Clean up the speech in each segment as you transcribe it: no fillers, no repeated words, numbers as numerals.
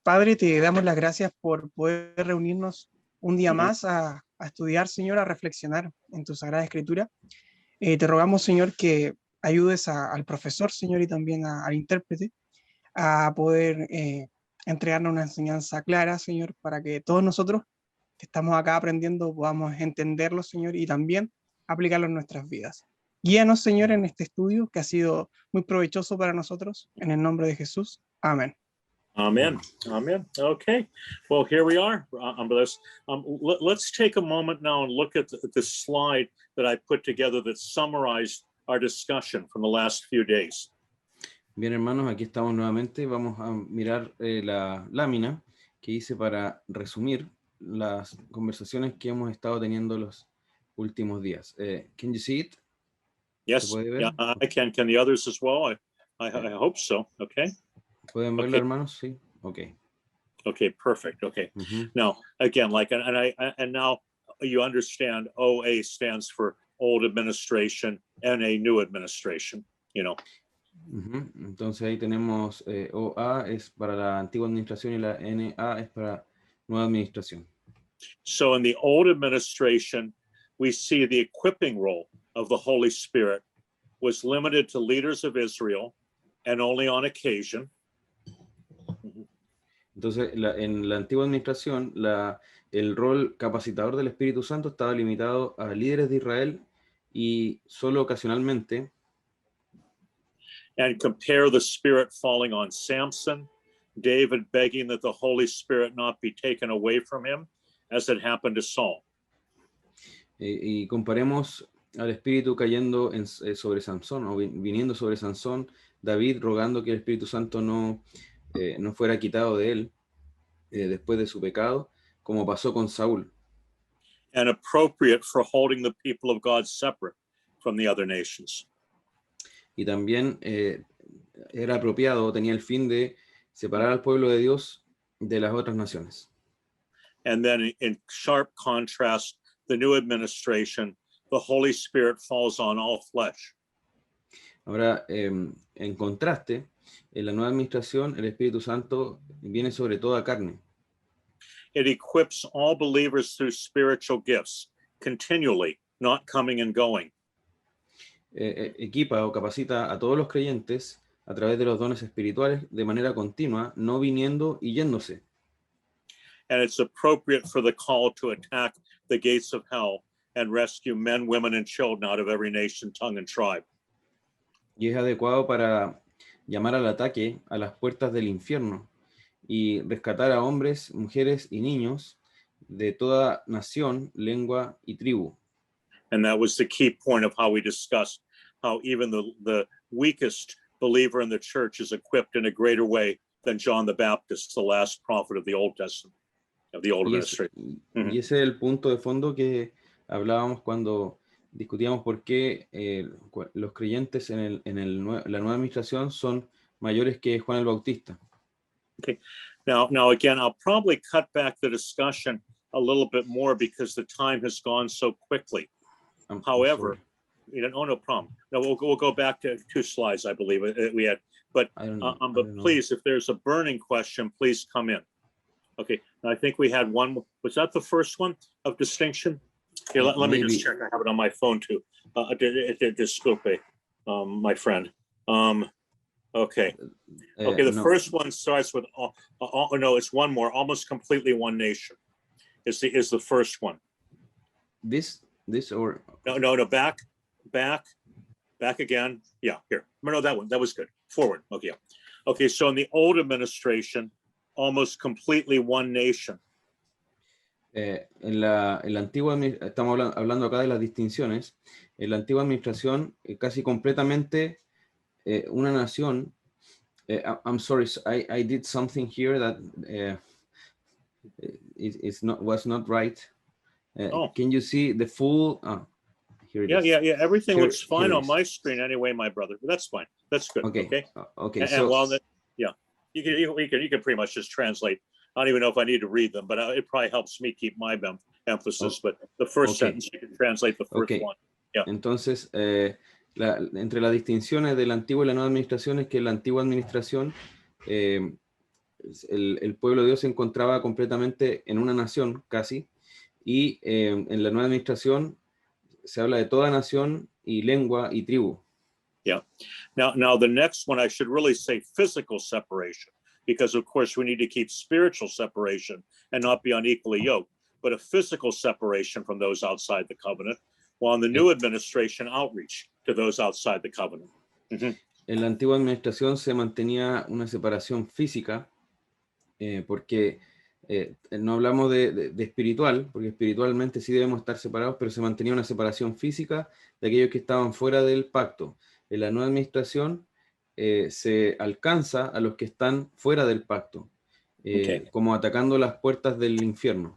Padre, te damos las gracias por poder reunirnos un día Mhm. más a estudiar, Señor, a reflexionar en tu Sagrada Escritura. Te rogamos, Señor, que ayudes al profesor, Señor, y también al intérprete a poder entregarnos una enseñanza clara, Señor, para que todos nosotros que estamos acá aprendiendo podamos entenderlo, Señor, y también aplicarlo en nuestras vidas. Guíanos, Señor, en este estudio que ha sido muy provechoso para nosotros. En el nombre de Jesús. Amén. Amen. Amen. Okay. Well, here we are. Let's take a moment now and look at the slide that I put together that summarized our discussion from the last few days. Bien, hermanos, aquí estamos nuevamente. Vamos a mirar la lámina que hice para resumir las conversaciones que hemos estado teniendo los últimos días. Can you see it? Yes. ¿Se puede ver? Yeah, I can. Can the others as well? I hope so. Okay. ¿Pueden verlo, hermanos? Sí. Okay. Okay. Perfect. Okay. Uh-huh. Now, again, and now you understand. OA stands for Old Administration, NA New Administration. You know. Uh-huh. Entonces ahí tenemos OA es para la antigua administración y la NA es para nueva administración. So in the old administration, we see the equipping role of the Holy Spirit was limited to leaders of Israel and only on occasion. Entonces, en la antigua administración, el rol capacitador del Espíritu Santo estaba limitado a líderes de Israel y solo ocasionalmente. And compare the Spirit falling on Samson, David begging that the Holy Spirit not be taken away from him, as it happened to Saul. Y comparemos al Espíritu cayendo sobre Sansón, o viniendo sobre Sansón, David rogando que el Espíritu Santo no fuera quitado de él después de su pecado, como pasó con Saúl. And appropriate for holding the people of God separate from the other nations. Y también era apropiado, tenía el fin de separar al pueblo de Dios de las otras naciones. And then in sharp contrast, the new administration, the Holy Spirit falls on all flesh. Ahora, en contraste, en la nueva administración, el Espíritu Santo viene sobre toda carne. It equips all believers through spiritual gifts, continually, not coming and going. Equipa o capacita a todos los creyentes a través de los dones espirituales de manera continua, no viniendo y yéndose. And it's appropriate for the call to attack the gates of hell and rescue men, women, and children out of every nation, tongue, and tribe. Y es adecuado para llamar al ataque a las puertas del infierno y rescatar a hombres, mujeres y niños de toda nación, lengua y tribu. And that was the key point of how we discussed how even the weakest believer in the church is equipped in a greater way than John the Baptist, the last prophet of the Old Testament, of the Old Administration. Y ese es el punto de fondo que hablábamos cuando discutíamos por qué los creyentes en la nueva administración son mayores que Juan el Bautista. Okay. Now again, I'll probably cut back the discussion a little bit more because the time has gone so quickly. However, no problem. No, we'll go back to 2 slides, I believe we had. But please, if there's a burning question, please come in. Okay. I think we had one. Was that the first one of distinction? Here, let me just check. I have it on my phone too. Disculpe, my friend. Okay. Okay. The first one starts with. No, it's one more. Almost completely one nation. Is the first one. This or no back again. Yeah, here. No, that one. That was good. Forward. Okay. Yeah. Okay. So in the old administration, almost completely one nation. En la antigua, estamos hablando acá de las distinciones. En la antigua administración, casi completamente una nación. I'm sorry, I did something here that was not right. Can you see the full? Here it is. Yeah. Everything looks fine on my screen anyway, my brother. That's fine. That's good. Okay. Okay. You can pretty much just translate. I don't even know if I need to read them, but it probably helps me keep my emphasis. But the first sentence, you can translate the first one. Yeah. Entonces, entre las distinciones de la antigua y la nueva administración es que la antigua administración el pueblo de Dios se encontraba completamente en una nación casi, y en la nueva administración se habla de toda nación y lengua y tribu. Yeah. Now the next one, I should really say physical separation, because of course we need to keep spiritual separation and not be unequally yoked, but a physical separation from those outside the covenant, while in the new administration, outreach to those outside the covenant. Mm-hmm. En la antigua administración se mantenía una separación física, porque no hablamos de espiritual, porque espiritualmente sí debemos estar separados, pero se mantenía una separación física de aquellos que estaban fuera del pacto. En la nueva administración se alcanza a los que están fuera del pacto, como atacando las puertas del infierno.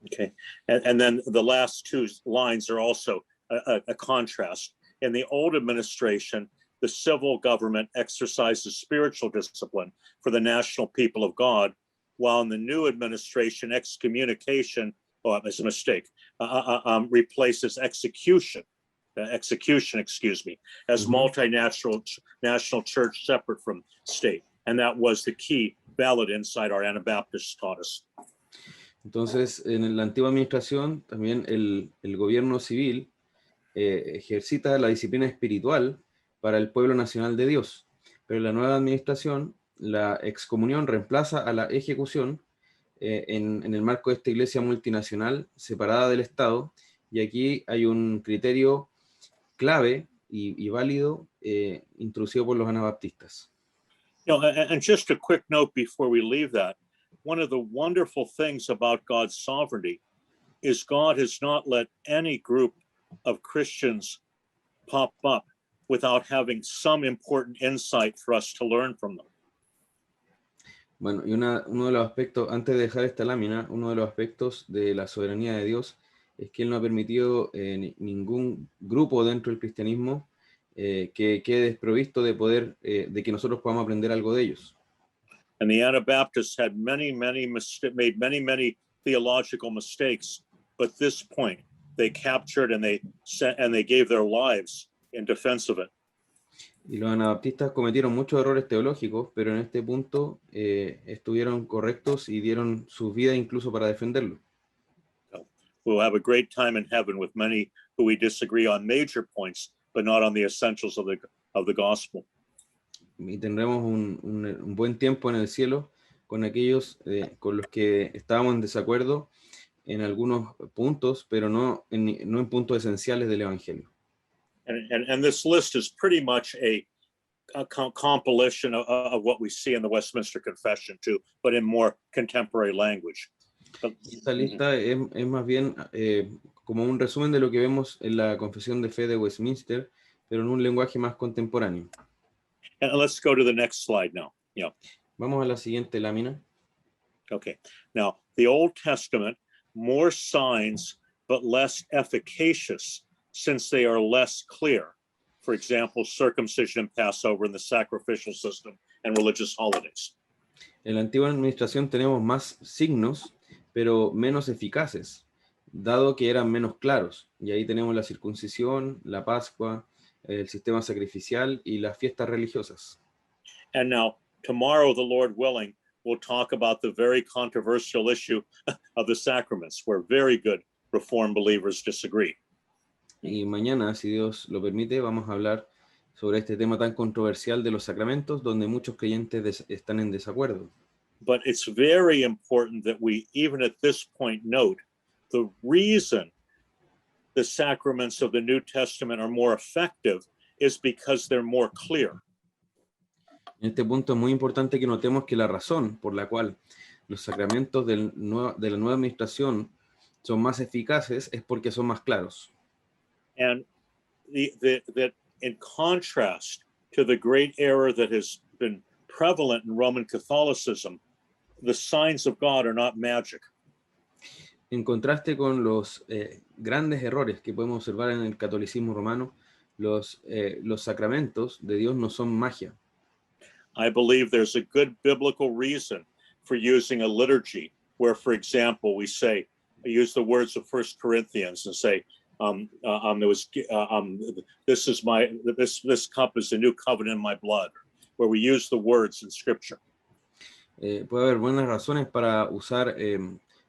Okay, and then the last two lines are also a contrast. In the old administration, the civil government exercises spiritual discipline for the national people of God, while in the new administration, excommunication, it's a mistake, replaces execution, as national church separate from state. And that was the key valid insight our Anabaptists taught us. Entonces, en la antigua administración, también el gobierno civil ejercita la disciplina espiritual para el pueblo nacional de Dios. Pero en la nueva administración, la excomunión reemplaza a la ejecución en el marco de esta iglesia multinacional separada del Estado, y aquí hay un criterio clave y válido introducido por los anabaptistas. And just a quick note before we leave that, one of the wonderful things about God's sovereignty is God has not let any group of Christians pop up without having some important insight for us to learn from them. Bueno, y uno de los aspectos, antes de dejar esta lámina, uno de los aspectos de la soberanía de Dios es que Él no ha permitido ningún grupo dentro del cristianismo que quede desprovisto de poder, de que nosotros podamos aprender algo de ellos. And the Anabaptists had made many theological mistakes, but at this point they captured and they gave their lives in defense of it. Y los anabaptistas cometieron muchos errores teológicos, pero en este punto estuvieron correctos y dieron sus vidas incluso para defenderlo. We'll have a great time in heaven with many who we disagree on major points, but not on the essentials of the gospel. Y tendremos un buen tiempo en el cielo con aquellos con los que estábamos en desacuerdo en algunos puntos, pero no en puntos esenciales del Evangelio. And this list is pretty much a compilation of what we see in the Westminster Confession too, but in more contemporary language. Esta lista es más bien como un resumen de lo que vemos en la Confesión de Fe de Westminster, pero en un lenguaje más contemporáneo. And let's go to the next slide now. Yeah. Vamos a la siguiente lámina. Okay. Now, the Old Testament, more signs, but less efficacious, since they are less clear. For example, circumcision and Passover and the sacrificial system and religious holidays. En la antigua administración tenemos más signos, pero menos eficaces, dado que eran menos claros. Y ahí tenemos la circuncisión, la Pascua, el sistema sacrificial y las fiestas religiosas. And now, tomorrow, the Lord willing, we'll talk about the very controversial issue of the sacraments, where very good Reformed believers disagree. Y mañana, si Dios lo permite, vamos a hablar sobre este tema tan controversial de los sacramentos, donde muchos creyentes están en desacuerdo. But it's very important that we, even at this point, note the reason the sacraments of the New Testament are more effective is because they're more clear. En este punto es muy importante que notemos que la razón por la cual los sacramentos de la nueva administración son más eficaces es porque son más claros. And that in contrast to the great error that has been prevalent in Roman Catholicism, the signs of God are not magic. En contraste con los grandes errores que podemos observar en el catolicismo romano, los sacramentos de Dios no son magia. I believe there's a good biblical reason for using a liturgy where, for example, we use the words of 1 Corinthians and say, this cup is the new covenant in my blood, where we use the words in Scripture. puede haber buenas razones para usar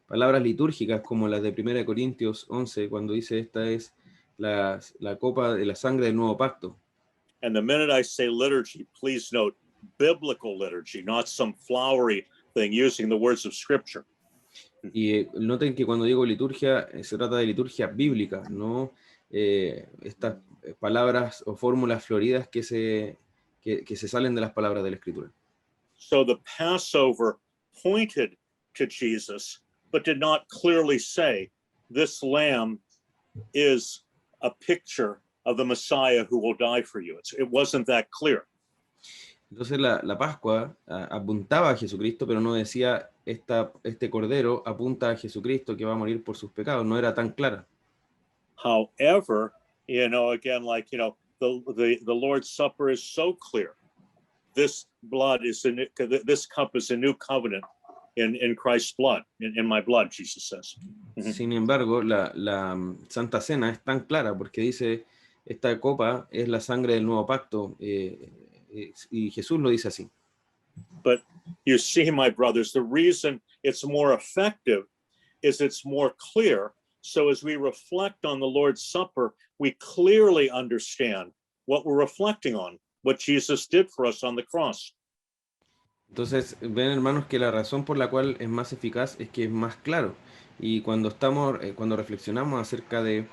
palabras litúrgicas como las de 1 Corintios 11, cuando dice esta es la copa de la sangre del nuevo pacto. And the minute I say liturgy, please note biblical liturgy, not some flowery thing using the words of Scripture. Y noten que cuando digo liturgia, se trata de liturgia bíblica, no estas palabras o fórmulas floridas que se salen de las palabras de la Escritura. So the Passover pointed to Jesus, but did not clearly say, this lamb is a picture of the Messiah who will die for you. It wasn't that clear. Entonces la Pascua apuntaba a Jesucristo, pero no decía este cordero apunta a Jesucristo que va a morir por sus pecados. No era tan clara. However, again, like, the Lord's Supper is so clear. This blood this cup is a new covenant in Christ's blood, in my blood, Jesus says. Sin embargo, la Santa Cena es tan clara porque dice, esta copa es la sangre del nuevo pacto, y Jesús lo dice así. But you see, my brothers, the reason it's more effective is it's more clear. So as we reflect on the Lord's Supper, we clearly understand what we're reflecting on, what Jesus did for us on the cross. Entonces, ven, hermanos, que la razón por la cual es más eficaz es que es más claro. Y cuando reflexionamos acerca de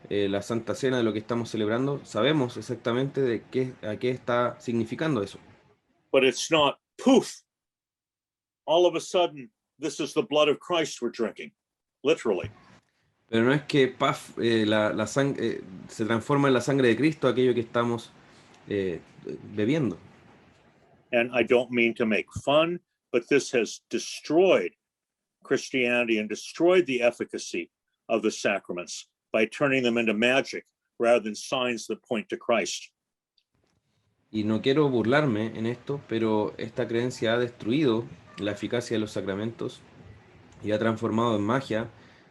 la Santa Cena, de lo que estamos celebrando, sabemos exactamente a qué está significando eso. But it's not poof. All of a sudden, this is the blood of Christ we're drinking, literally. Pero no es que la sangre se transforma en la sangre de Cristo, aquello que estamos bebiendo. And I don't mean to make fun, but this has destroyed Christianity and destroyed the efficacy of the sacraments by turning them into magic rather than signs that point to Christ. Y no quiero burlarme en esto, pero esta creencia ha destruido la eficacia de los sacramentos y ha transformado en magia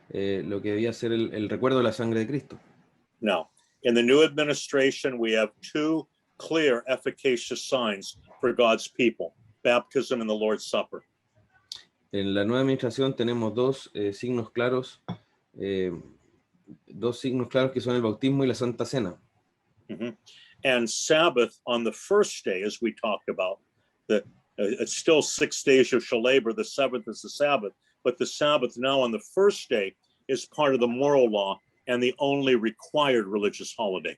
lo que debía ser el recuerdo de la sangre de Cristo. Now, in the new administration, we have two clear, efficacious signs for God's people, baptism and the Lord's Supper. En la nueva administración tenemos dos signos claros que son el bautismo y la Santa Cena. Mm-hmm. And Sabbath on the first day, as we talked about, it's still 6 days of Shalabah, the seventh is the Sabbath, but the Sabbath now on the first day is part of the moral law and the only required religious holiday.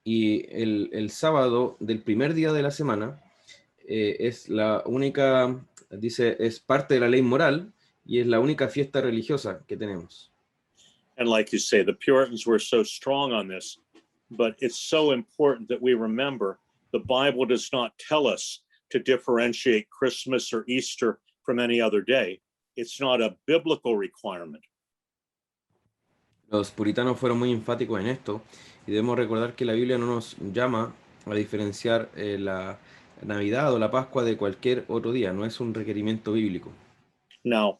Y el sábado del primer día de la semana es la única, dice, es parte de la ley moral y es la única fiesta religiosa que tenemos. And like you say, the Puritans were so strong on this, but it's so important that we remember the Bible does not tell us to differentiate Christmas or Easter from any other day. It's not a biblical requirement. Los puritanos fueron muy enfáticos en esto y debemos recordar que la Biblia no nos llama a diferenciar la Navidad o la Pascua de cualquier otro día, no es un requerimiento bíblico. Now,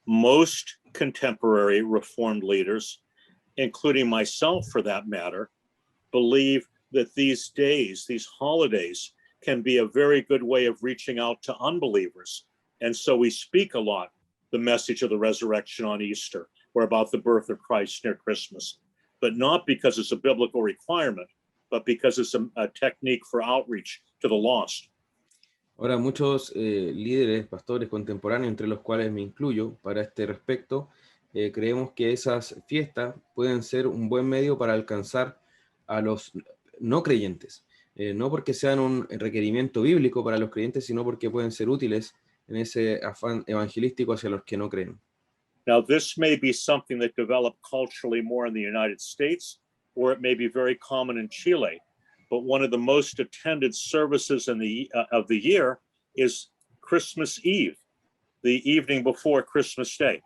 most contemporary Reformed leaders, including myself for that matter, believe that these days, these holidays, can be a very good way of reaching out to unbelievers. And so we speak a lot the message of the resurrection on Easter or about the birth of Christ near Christmas, but not because it's a biblical requirement, but because it's a technique for outreach to the lost. Ahora, muchos líderes, pastores contemporáneos, entre los cuales me incluyo para este respecto, creemos que esas fiestas pueden ser un buen medio para alcanzar a los no creyentes, no porque sean un requerimiento bíblico para los creyentes, sino porque pueden ser útiles en ese afán evangelístico hacia los que no creen. Now, this may be something that developed culturally more in the United States, or it may be very common in Chile. But one of the most attended services of the year is Christmas Eve, the evening before Christmas Day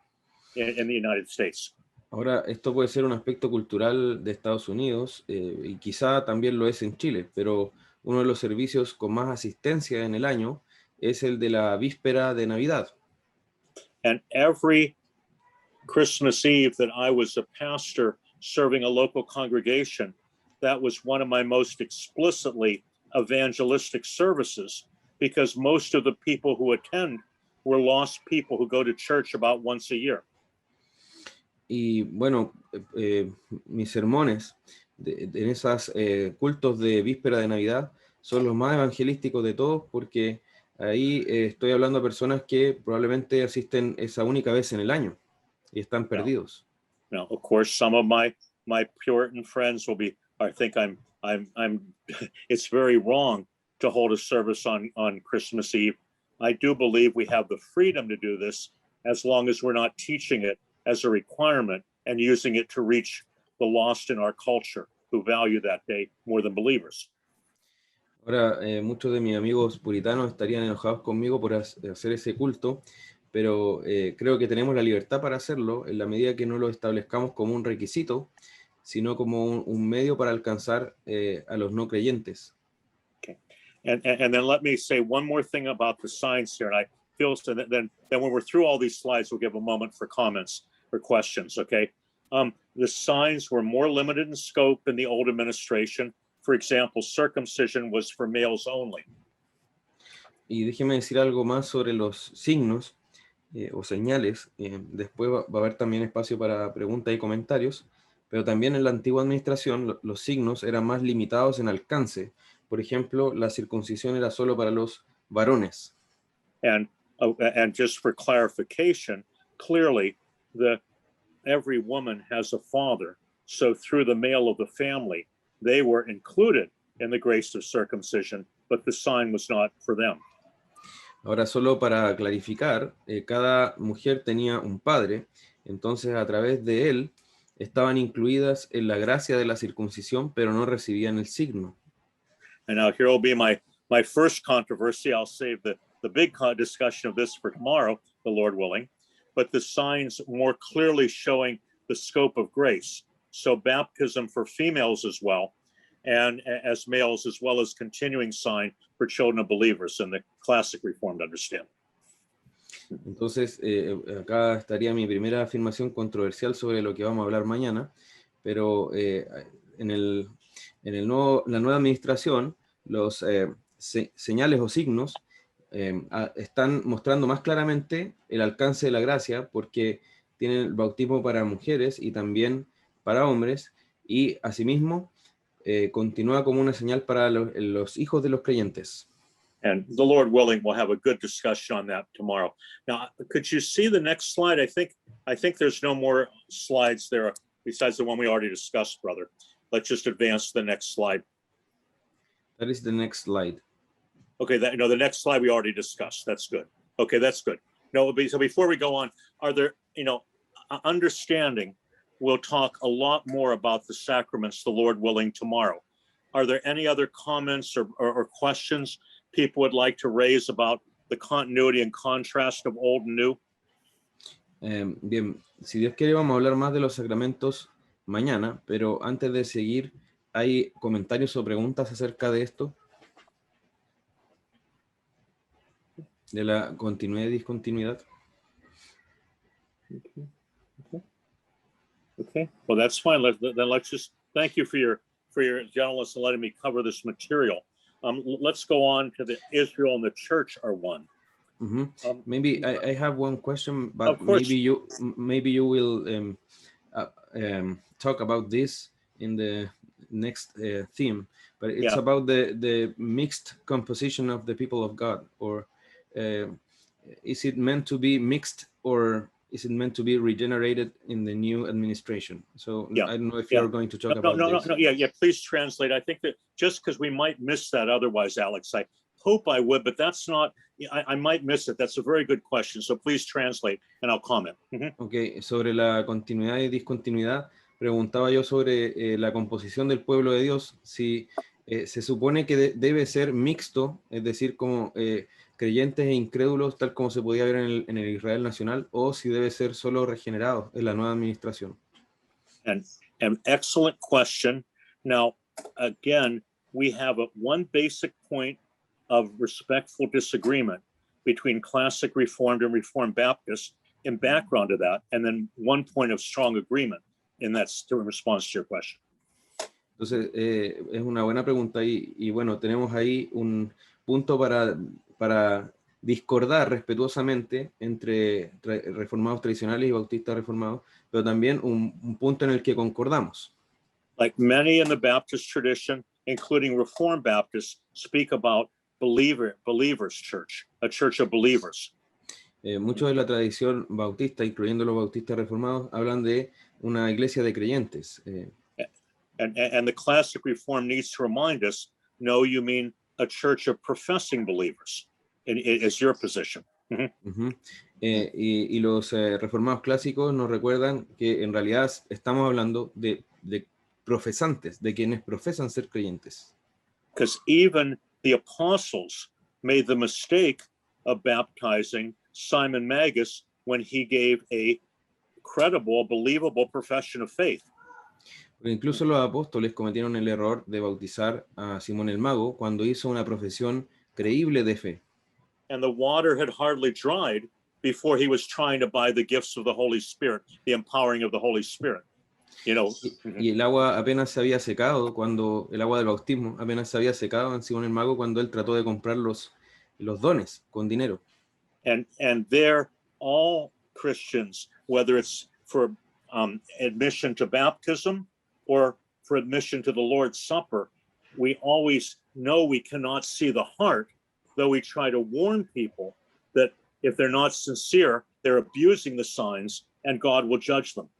in the United States. Ahora, esto puede ser un aspecto cultural de Estados Unidos y quizá también lo es en Chile, pero uno de los servicios con más asistencia en el año es el de la víspera de Navidad. And every Christmas Eve that I was a pastor serving a local congregation, that was one of my most explicitly evangelistic services, because most of the people who attend were lost people who go to church about once a year. Y bueno, mis sermones en esos cultos de víspera de Navidad son los más evangelísticos de todos, porque ahí estoy hablando a personas que probablemente asisten esa única vez en el año y están perdidos. Now, of course, some of my Puritan friends will be, I think I'm it's very wrong to hold a service on Christmas Eve. I do believe we have the freedom to do this as long as we're not teaching it as a requirement and using it to reach the lost in our culture who value that day more than believers. Ahora, muchos de mis amigos puritanos estarían enojados conmigo por hacer ese culto, pero creo que tenemos la libertad para hacerlo en la medida que no lo establezcamos como un requisito, sino como un medio para alcanzar a los no creyentes. Okay. And then let me say one more thing about the signs here. And I feel so that then when we're through all these slides, we'll give a moment for comments or questions, okay? The signs were more limited in scope in the old administration. For example, circumcision was for males only. Y déjeme decir algo más sobre los signos o señales. Después va a haber también espacio para preguntas y comentarios, pero también en la antigua administración los signos eran más limitados en alcance. Por ejemplo, la circuncisión era solo para los varones. And just for clarification, clearly every woman has a father. So through the male of the family, they were included in the grace of circumcision, but the sign was not for them. Ahora, solo para clarificar, cada mujer tenía un padre, entonces a través de él estaban incluidas en la gracia de la circuncisión, pero no recibían el signo. And now here will be my first controversy. I'll save the big discussion of this for tomorrow, the Lord willing. But the signs more clearly showing the scope of grace. So baptism for females as well, and as males, as well as continuing sign for children of believers in the classic Reformed understanding. Entonces, acá estaría mi primera afirmación controversial sobre lo que vamos a hablar mañana, pero en la nueva administración, los señales o signos están mostrando más claramente el alcance de la gracia, porque tienen el bautismo para mujeres y también para hombres, y asimismo continúa como una señal para los hijos de los creyentes. And the Lord willing, we'll have a good discussion on that tomorrow. Now, could you see the next slide? I think there's no more slides there besides the one we already discussed, brother. Let's just advance to the next slide. That is the next slide. Okay, the next slide we already discussed. That's good. Okay, that's good. No, so before we go on, are there, understanding, we'll talk a lot more about the sacraments, the Lord willing, tomorrow. Are there any other comments or questions people would like to raise about the continuity and contrast of old and new? Bien, si Dios quiere vamos a hablar más de los sacramentos mañana, pero antes de seguir, ¿hay comentarios o preguntas acerca de esto? De la continuidad y discontinuidad. Okay. Well, that's fine. Then let's just thank you for your gentleness and letting me cover this material. Let's go on to the Israel and the church are one. Mm-hmm. Maybe I have one question, but maybe you will talk about this in the next theme. But it's about the mixed composition of the people of God, or is it meant to be mixed, or is it meant to be regenerated in the new administration? So I don't know if you're going to talk about this. No, please translate. I think that just because we might miss that otherwise, Alex, I hope I would, but that's not, I might miss it. That's a very good question. So please translate and I'll comment. Mm-hmm. Okay, sobre la continuidad y discontinuidad, preguntaba yo sobre la composición del pueblo de Dios, si se supone que debe ser mixto, es decir, como creyentes e incrédulos, tal como se podía ver en el Israel nacional, o si debe ser solo regenerado en la nueva administración. And an excellent question. Now, again, we have one basic point of respectful disagreement between classic Reformed and Reformed Baptists in background to that, and then one point of strong agreement in response to your question. Entonces, es una buena pregunta y bueno, tenemos ahí un punto para para discordar respetuosamente entre reformados tradicionales y bautistas reformados, pero también un punto en el que concordamos. Like many in the Baptist tradition, including Reformed Baptists, speak about believers church, a church of believers. Muchos de la tradición bautista, incluyendo los bautistas reformados, hablan de una iglesia de creyentes. And the classic Reform needs to remind us, no, you mean a church of professing believers, is your position. Y los reformados clásicos nos recuerdan que en realidad estamos hablando de profesantes, de quienes profesan ser creyentes. Because even the apostles made the mistake of baptizing Simon Magus when he gave a credible, believable profession of faith. Pero incluso los apóstoles cometieron el error de bautizar a Simón el Mago cuando hizo una profesión creíble de fe. And the water had hardly dried before he was trying to buy the gifts of the Holy Spirit, the empowering of the Holy Spirit. You know. Y el agua apenas se había secado cuando, el agua del bautismo apenas se había secado en Simón el Mago cuando él trató de comprar los dones con dinero. And there, all Christians, whether it's for admission to baptism or for admission to the Lord's Supper, we always know we cannot see the heart, though we try to warn people that if they're not sincere, they're abusing the signs and God will judge them.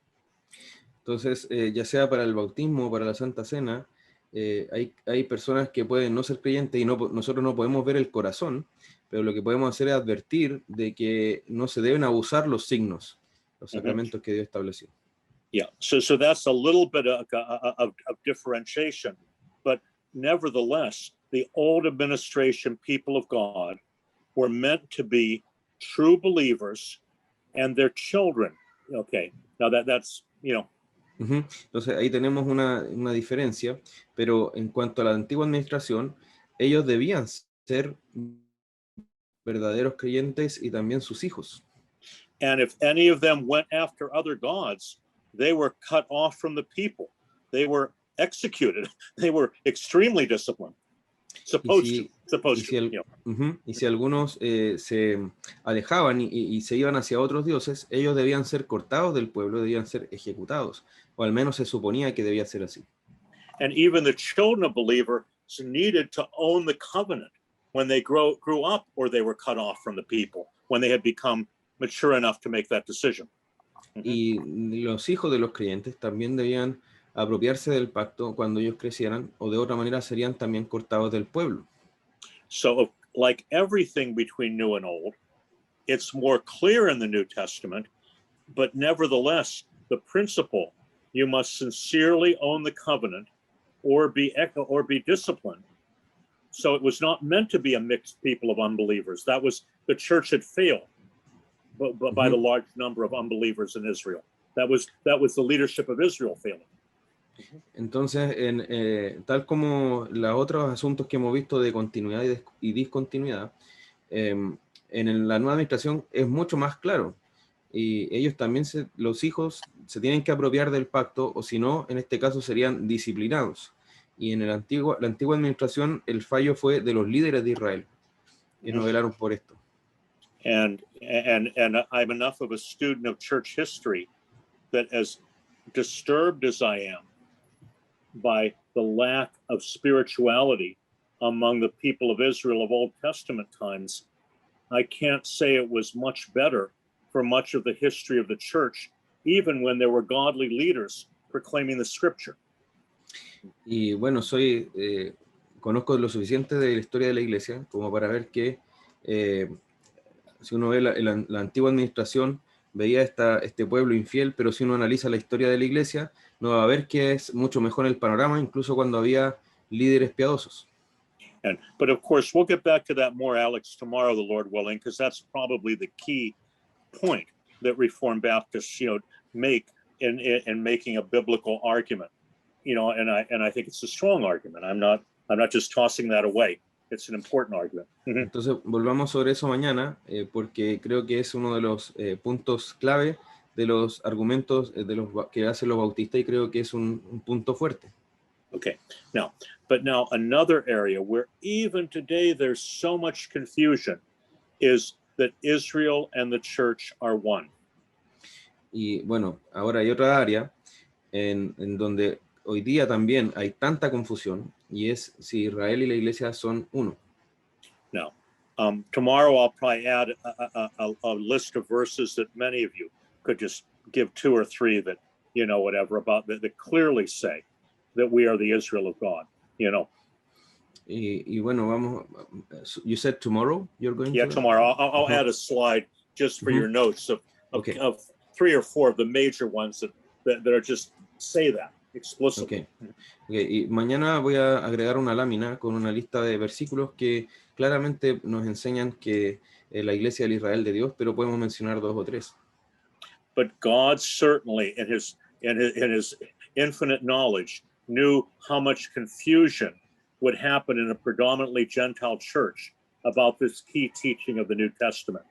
Entonces, ya sea para el bautismo o para la Santa Cena, hay personas que pueden no ser creyentes y nosotros no podemos ver el corazón, pero lo que podemos hacer es advertir de que no se deben abusar los signos, los sacramentos que Dios estableció. Yeah, so that's a little bit of differentiation, but nevertheless, the old administration people of God were meant to be true believers and their children. Okay, now that's, you know. Entonces ahí tenemos una diferencia, pero en cuanto a la antigua administración, ellos debían ser verdaderos creyentes y también sus hijos. And if any of them went after other gods, they were cut off from the people. They were executed. They were extremely disciplined. Y si algunos se alejaban y se iban hacia otros dioses, ellos debían ser cortados del pueblo, debían ser ejecutados, o al menos se suponía que debía ser así. And even the children of believers needed to own the covenant when they grew up, or they were cut off from the people when they had become mature enough to make that decision. Y los hijos de los creyentes también debían apropiarse del pacto cuando ellos crecieran, o de otra manera serían también cortados del pueblo. So, like everything between new and old, it's more clear in the New Testament, but nevertheless, the principle, you must sincerely own the covenant or be disciplined. So it was not meant to be a mixed people of unbelievers. That was, the church had failed but by the large number of unbelievers in Israel. That was the leadership of Israel failing. Entonces, tal como los otros asuntos que hemos visto de continuidad y discontinuidad, en la nueva administración es mucho más claro. Y ellos también, los hijos, se tienen que apropiar del pacto, o si no, en este caso serían disciplinados. Y en la antigua administración, el fallo fue de los líderes de Israel, que no velaron por esto. And I'm enough of a student of church history that, as disturbed as I am by the lack of spirituality among the people of Israel of Old Testament times, I can't say it was much better for much of the history of the church, even when there were godly leaders proclaiming the scripture. Y bueno, conozco lo suficiente de la historia de la iglesia como para ver que si uno ve la antigua administración, veía este pueblo infiel, pero si uno analiza la historia de la iglesia, no va a ver que es mucho mejor el panorama, incluso cuando había líderes piadosos. But of course, we'll get back to that more, Alex, tomorrow, the Lord willing, because that's probably the key point that Reformed Baptists, make in making a biblical argument. And I think it's a strong argument. I'm not just tossing that away. It's an important argument. Entonces, volvamos sobre eso mañana, porque creo que es uno de los puntos clave de los argumentos que hacen los bautistas, y creo que es un punto fuerte. Okay. Now, But now another area where even today there's so much confusion is that Israel and the church are one. Y bueno, ahora hay otra área en donde hoy día también hay tanta confusión y es si Israel y la iglesia son uno. Now, tomorrow I'll probably add a list of verses that many of you could just give 2 or 3 that, you know, whatever about that clearly say that we are the Israel of God, you know. Y bueno, vamos, you said tomorrow you're going Yeah, to? tomorrow I'll add a slide just for your notes of 3 or 4 of the major ones that are just say that explicitly. Okay. Y mañana voy a agregar una lámina con una lista de versículos que claramente nos enseñan que la iglesia del Israel de Dios, pero podemos mencionar 2 o 3. But God certainly in his infinite knowledge knew how much confusion would happen in a predominantly Gentile church about this key teaching of the New Testament.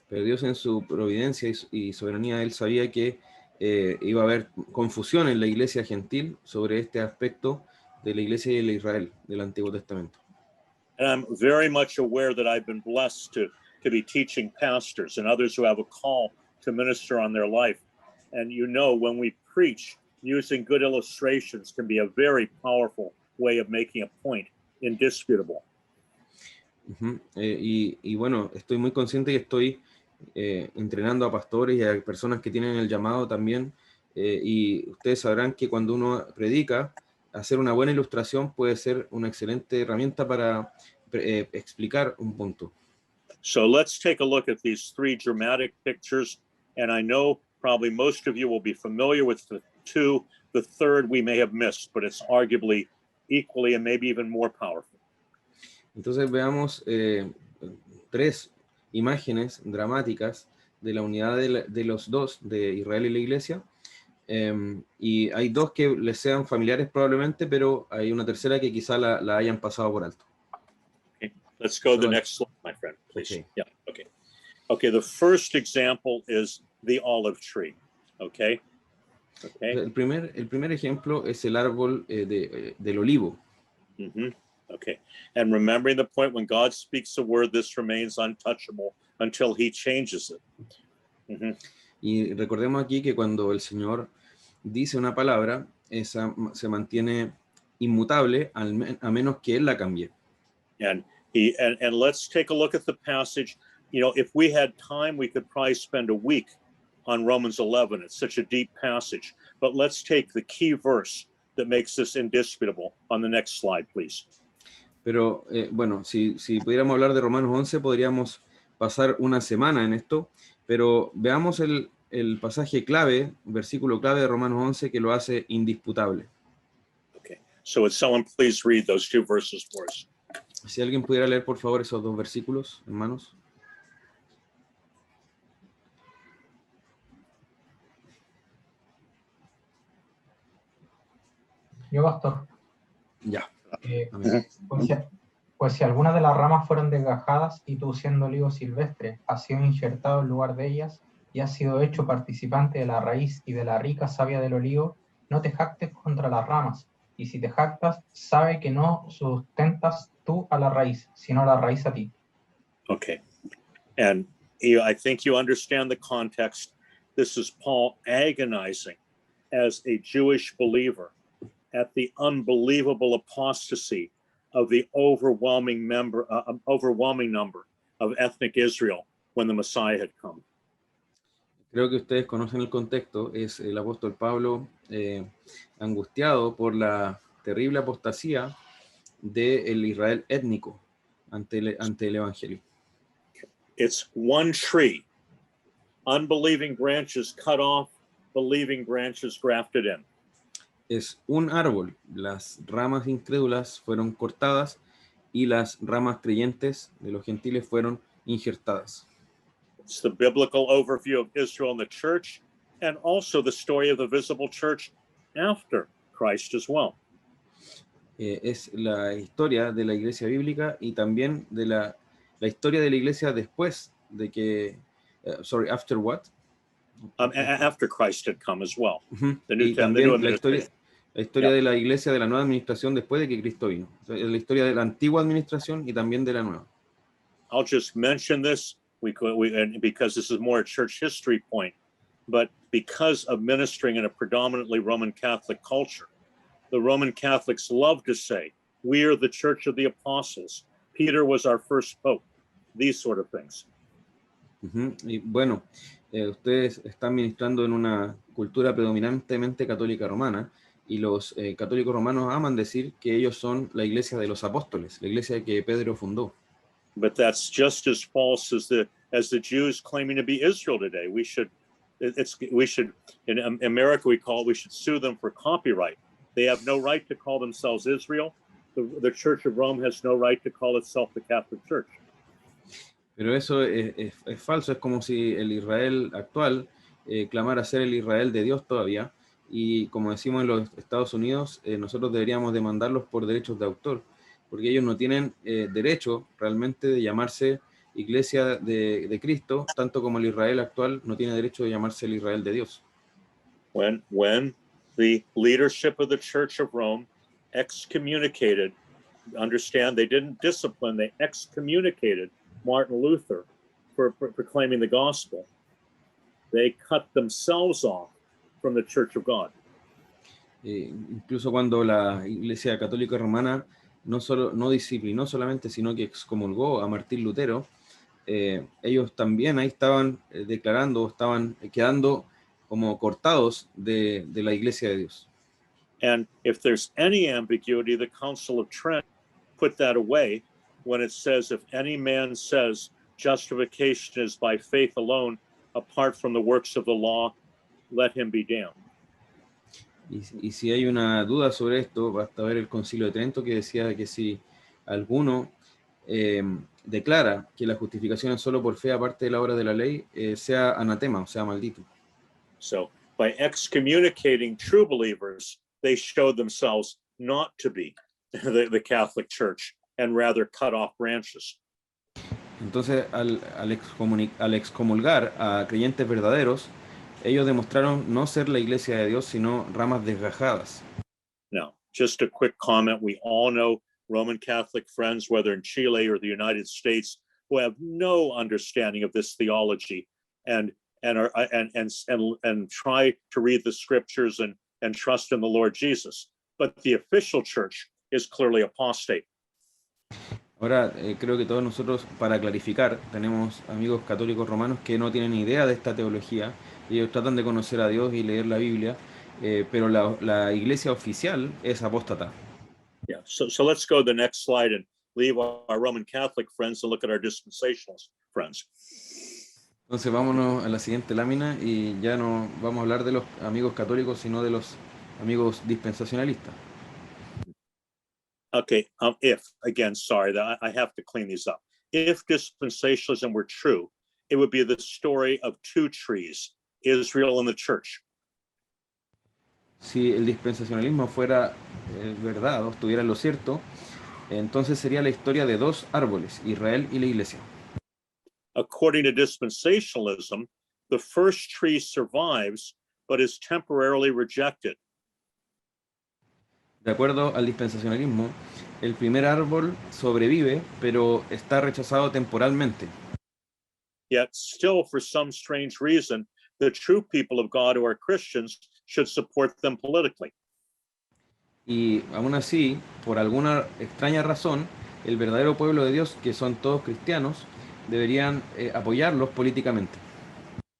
Pero Dios en su providencia y soberanía, él sabía que iba a haber confusión en la iglesia gentil sobre este aspecto de la iglesia y el Israel del Antiguo Testamento. And I'm very much aware that I've been blessed to be teaching pastors and others who have a call to minister on their life. And you know, when we preach, using good illustrations can be a very powerful way of making a point indisputable. Y bueno, estoy muy consciente y estoy entrenando a pastores y a personas que tienen el llamado también, y ustedes sabrán que cuando uno predica, hacer una buena ilustración puede ser una excelente herramienta para explicar un punto. So let's take a look at these 3 dramatic pictures, and I know probably most of you will be familiar with the 2. The third we may have missed, but it's arguably equally and maybe even more powerful. Entonces veamos 3 imágenes dramáticas de la unidad de los 2, de Israel y la iglesia, y hay 2 que les sean familiares probablemente, pero hay una tercera que quizá la hayan pasado por alto. Okay. Let's go to the next slide, my friend, please. Okay. Yeah, okay. Okay, the first example is the olive tree, okay? Okay. El primer ejemplo es el árbol del olivo. Okay, and remembering the point, when God speaks a word, this remains untouchable until he changes it. Y recordemos aquí que cuando el Señor dice una palabra, esa se mantiene inmutable a menos que él la cambie. And let's take a look at the passage. You know, if we had time, we could probably spend a week on Romans 11. It's such a deep passage. But let's take the key verse that makes this indisputable on the next slide, please. Pero bueno, si pudiéramos hablar de Romanos 11, podríamos pasar una semana en esto, pero veamos el pasaje clave, versículo clave de Romanos 11 que lo hace indisputable. Okay, so would someone please read those 2 verses for us? Si alguien pudiera leer, por favor, esos 2 versículos, hermanos. Yo, pastor. Ya. Pues si algunas de las ramas fueron desgajadas y tú, siendo olivo silvestre, has sido injertado en lugar de ellas y has sido hecho participante de la raíz y de la rica savia del olivo, no te jactes contra las ramas, y si te jactas, sabe que no sustentas tú a la raíz, sino la raíz a ti. Okay, and I think you understand the context. This is Paul agonizing as a Jewish believer at the unbelievable apostasy of the overwhelming number of ethnic Israel when the Messiah had come. Creo que ustedes conocen el contexto. Es el apóstol Pablo angustiado por la terrible apostasía del Israel étnico ante el Evangelio. It's one tree, unbelieving branches cut off, believing branches grafted in. Es un árbol, las ramas incrédulas fueron cortadas y las ramas creyentes de los gentiles fueron injertadas. It's the biblical overview of Israel and the church, and also the story of the visible church after Christ as well. Es la historia de la iglesia bíblica y también de la historia de la iglesia después de que, after what? After Christ had come as well. Y también La historia Yeah. de la iglesia de la nueva administración después de que Cristo vino. O sea, es la historia de la antigua administración y también de la nueva. I'll just mention this and because this is more a church history point, but because of ministering in a predominantly Roman Catholic culture, the Roman Catholics love to say, we are the Church of the Apostles. Peter was our first pope. These sort of things. Y bueno, ustedes están ministrando en una cultura predominantemente católica romana y los católicos romanos aman decir que ellos son la iglesia de los apóstoles, la iglesia que Pedro fundó. But that's just as false as the Jews claiming to be Israel today. We should in America we should sue them for copyright. They have no right to call themselves Israel. The Church of Rome has no right to call itself the Catholic Church. Pero eso es falso, es como si el Israel actual clamara ser el Israel de Dios todavía, y como decimos en los Estados Unidos, nosotros deberíamos demandarlos por derechos de autor, porque ellos no tienen derecho realmente de llamarse Iglesia de Cristo, tanto como el Israel actual no tiene derecho de llamarse el Israel de Dios. When the leadership of the Church of Rome excommunicated, understand they didn't discipline, they excommunicated Martin Luther for proclaiming the gospel. They cut themselves off from the Church of God. Incluso cuando la Iglesia Católica Romana no disciplinó solamente, sino que excomulgó a Martín Lutero, ellos también ahí estaban declarando, estaban quedando como cortados de la Iglesia de Dios. And if there's any ambiguity, the Council of Trent put that away when it says, if any man says justification is by faith alone, apart from the works of the law, let him be damned. Y si hay una duda sobre esto, basta ver el Concilio de Trento, que decía que si alguno declara que la justificación es solo por fe aparte de la obra de la ley, sea anatema, o sea maldito. So by excommunicating true believers, they showed themselves not to be the Catholic Church and rather cut off branches. Entonces, al excomulgar a creyentes verdaderos, ellos demostraron no ser la iglesia de Dios, sino ramas desgajadas. Now, just a quick comment. We all know Roman Catholic friends, whether in Chile or the United States, who have no understanding of this theology and try to read the scriptures and trust in the Lord Jesus. But the official church is clearly apostate. Ahora, creo que todos nosotros, para clarificar, tenemos amigos católicos romanos que no tienen idea de esta teología, y ellos tratan de conocer a Dios y leer la Biblia, pero la iglesia oficial es apóstata. Yeah, so let's go to the next slide and leave our Roman Catholic friends and look at our dispensational friends. Entonces vámonos a la siguiente lámina y ya no vamos a hablar de los amigos católicos, sino de los amigos dispensacionalistas. Okay, sorry, that I have to clean these up. If dispensationalism were true, it would be the story of two trees, Israel and the church. Si el dispensacionalismo fuera verdad o estuviera en lo cierto, entonces sería la historia de dos árboles, Israel y la iglesia. According to dispensationalism, the first tree survives, but is temporarily rejected. De acuerdo al dispensacionalismo, el primer árbol sobrevive, pero está rechazado temporalmente. Yet still, for some strange reason, the true people of God who are Christians should support them politically. Y aún así, por alguna extraña razón, el verdadero pueblo de Dios, que son todos cristianos, deberían apoyarlos políticamente.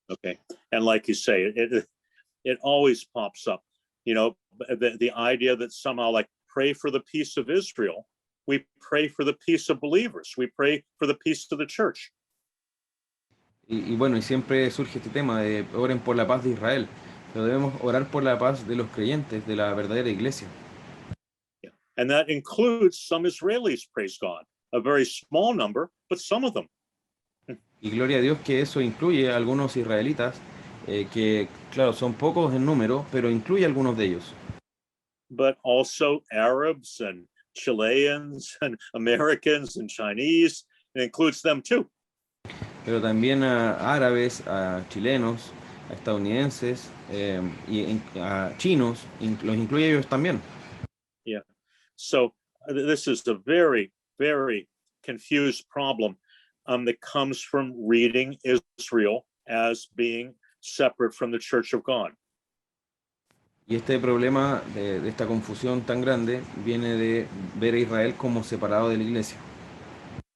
Okay, and like you say, it always pops up. You know, the idea that somehow, like, pray for the peace of Israel, we pray for the peace of believers, we pray for the peace of the church. Y bueno, y siempre surge este tema de oren por la paz de Israel, pero debemos orar por la paz de los creyentes, de la verdadera iglesia. Yeah. And that includes some Israelis, praise God, a very small number, but some of them. Y gloria a Dios que eso incluye a algunos israelitas, que claro, son pocos en número, pero incluye a algunos de ellos. But also Arabs and Chileans and Americans and Chinese, it includes them too. Pero también a árabes, a chilenos, a estadounidenses y a chinos, los incluye ellos también. Yeah. So this is a very, very confused problem that comes from reading Israel as being separate from the Church of God. Y este problema de esta confusión tan grande viene de ver a Israel como separado de la iglesia.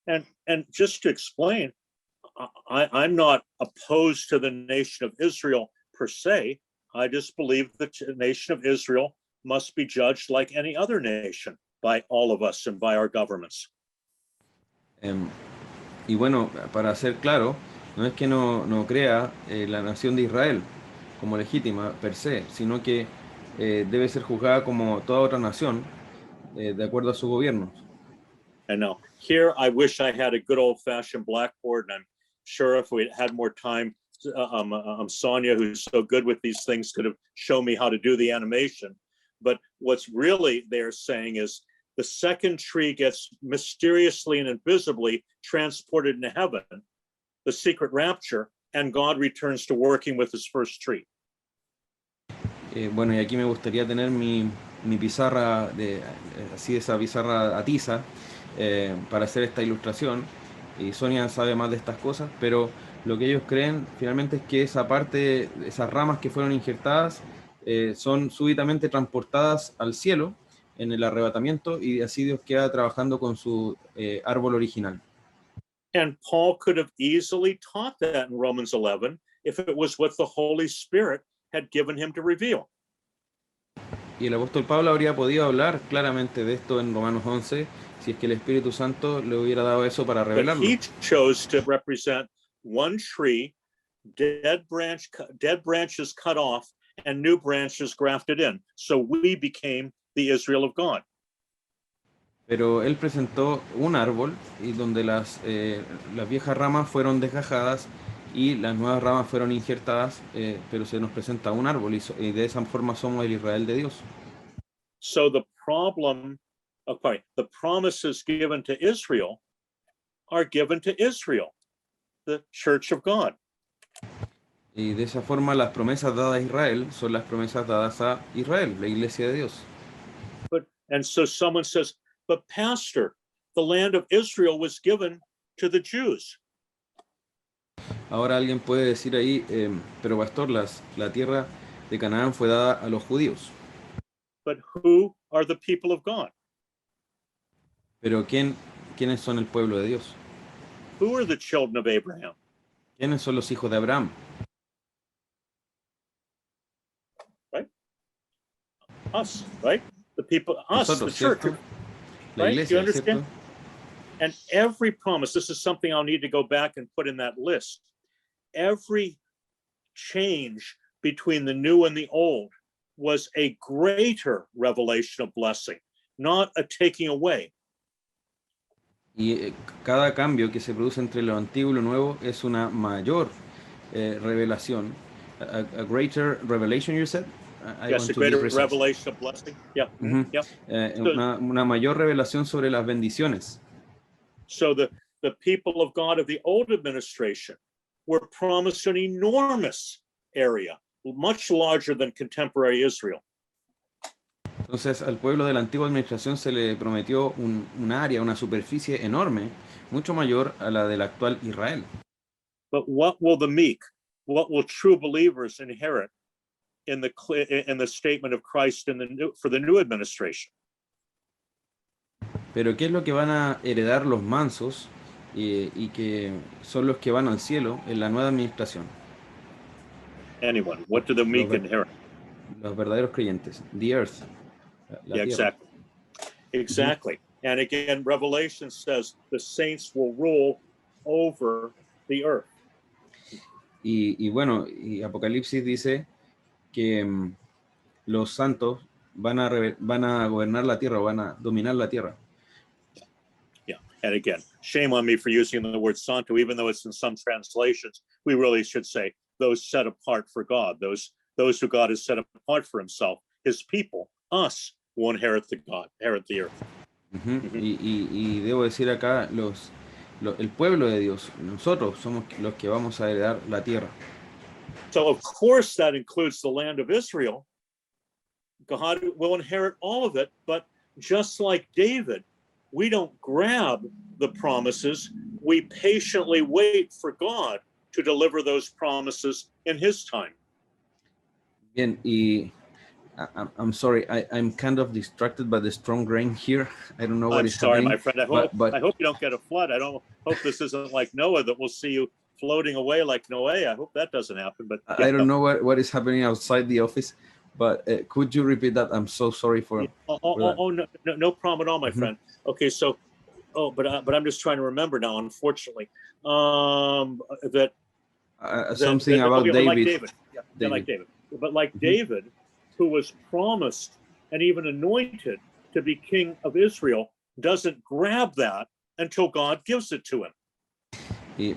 And just to explain, I'm not opposed to the nation of Israel per se. I just believe the nation of Israel must be judged like any other nation by all of us and by our governments. Y bueno, para ser claro, no es que no crea la nación de Israel como legítima per se, sino que debe ser juzgada como toda otra nación de acuerdo a sus gobiernos. And now here I wish I had a good old-fashioned blackboard, and I'm sure if we had more time, Sonia, who's so good with these things, could have shown me how to do the animation. But what's really they're saying is the second tree gets mysteriously and invisibly transported into heaven, the secret rapture, and God returns to working with his first tree. Bueno, y aquí me gustaría tener mi pizarra, así esa pizarra a tiza, para hacer esta ilustración. Y Sonia sabe más de estas cosas, pero lo que ellos creen finalmente es que esa parte, esas ramas que fueron injertadas, son súbitamente transportadas al cielo en el arrebatamiento, y así Dios queda trabajando con su árbol original. And Paul could have easily taught that in Romans 11 if it was what the Holy Spirit had given him to reveal. Y el apóstol Pablo habría podido hablar claramente de esto en Romanos 11 si es que el Espíritu Santo le hubiera dado eso para But revelarlo. he chose to represent one tree, dead branches cut off, and new branches grafted in. So we became the Israel of God. Pero él presentó un árbol y donde las viejas ramas fueron desgajadas y las nuevas ramas fueron injertadas, pero se nos presenta un árbol y de esa forma somos el Israel de Dios. So the promises given to Israel are given to Israel, the church of God. Y de esa forma las promesas dadas a Israel son las promesas dadas a Israel, la iglesia de Dios. And so someone says, but pastor, the land of Israel was given to the Jews. Ahora alguien puede decir ahí, pero pastor, la tierra de Canaán fue dada a los judíos. But who are the people of God? Pero ¿quiénes son el pueblo de Dios? Who are the children of Abraham? ¿Quiénes son los hijos de Abraham? Right? Us, right? The people, us, Nosotros, the church. ¿cierto? La Right? iglesia, You understand? ¿cierto? And every promise, this is something I'll need to go back and put in that list. Every change between the new and the old was a greater revelation of blessing, not a taking away. Y cada cambio que se produce entre lo antiguo y lo nuevo es una mayor revelación. A greater revelation, you said? Yes, a greater revelation of blessing. Yeah. Mm-hmm. Yeah. Una mayor revelación sobre las bendiciones. So the people of God of the old administration were promised an enormous area, much larger than contemporary Israel. Entonces al pueblo de la antigua administración se le prometió un área, una superficie enorme, mucho mayor a la del actual Israel. But what will the meek, what will true believers inherit in the statement of Christ for the new administration? Pero ¿qué es lo que van a heredar los mansos y que son los que van al cielo en la nueva administración? Anyone. What do the meek inherit? Los verdaderos creyentes. The earth. Yeah, exactly. Exactly. Mm-hmm. And again, Revelation says the saints will rule over the earth. Y bueno, y Apocalipsis dice que los santos van a gobernar la tierra, van a dominar la tierra. Yeah. And again, shame on me for using the word santo, even though it's in some translations. We really should say those set apart for God, those who God has set apart for himself, his people, us, will inherit the earth. Uh-huh. Mm-hmm. Y debo decir acá, el pueblo de Dios, nosotros somos los que vamos a heredar la tierra. So of course that includes the land of Israel. God will inherit all of it, but just like David, we don't grab the promises. We patiently wait for God to deliver those promises in his time. Bien, y I'm sorry, I'm kind of distracted by the strong rain here. I don't know what I'm is sorry, happening. my friend. but I hope you don't get a flood. I don't hope this isn't like Noah, that we'll see you floating away like Noah. I hope that doesn't happen. But yeah. I don't know what is happening outside the office, but could you repeat that? I'm so sorry for that. No problem at all, my Mhm. friend. Okay, so but I'm just trying to remember now, unfortunately. That Something about like David. David. Yeah, like David. But like Mhm. David, who was promised and even anointed to be king of Israel, doesn't grab that until God gives it to him.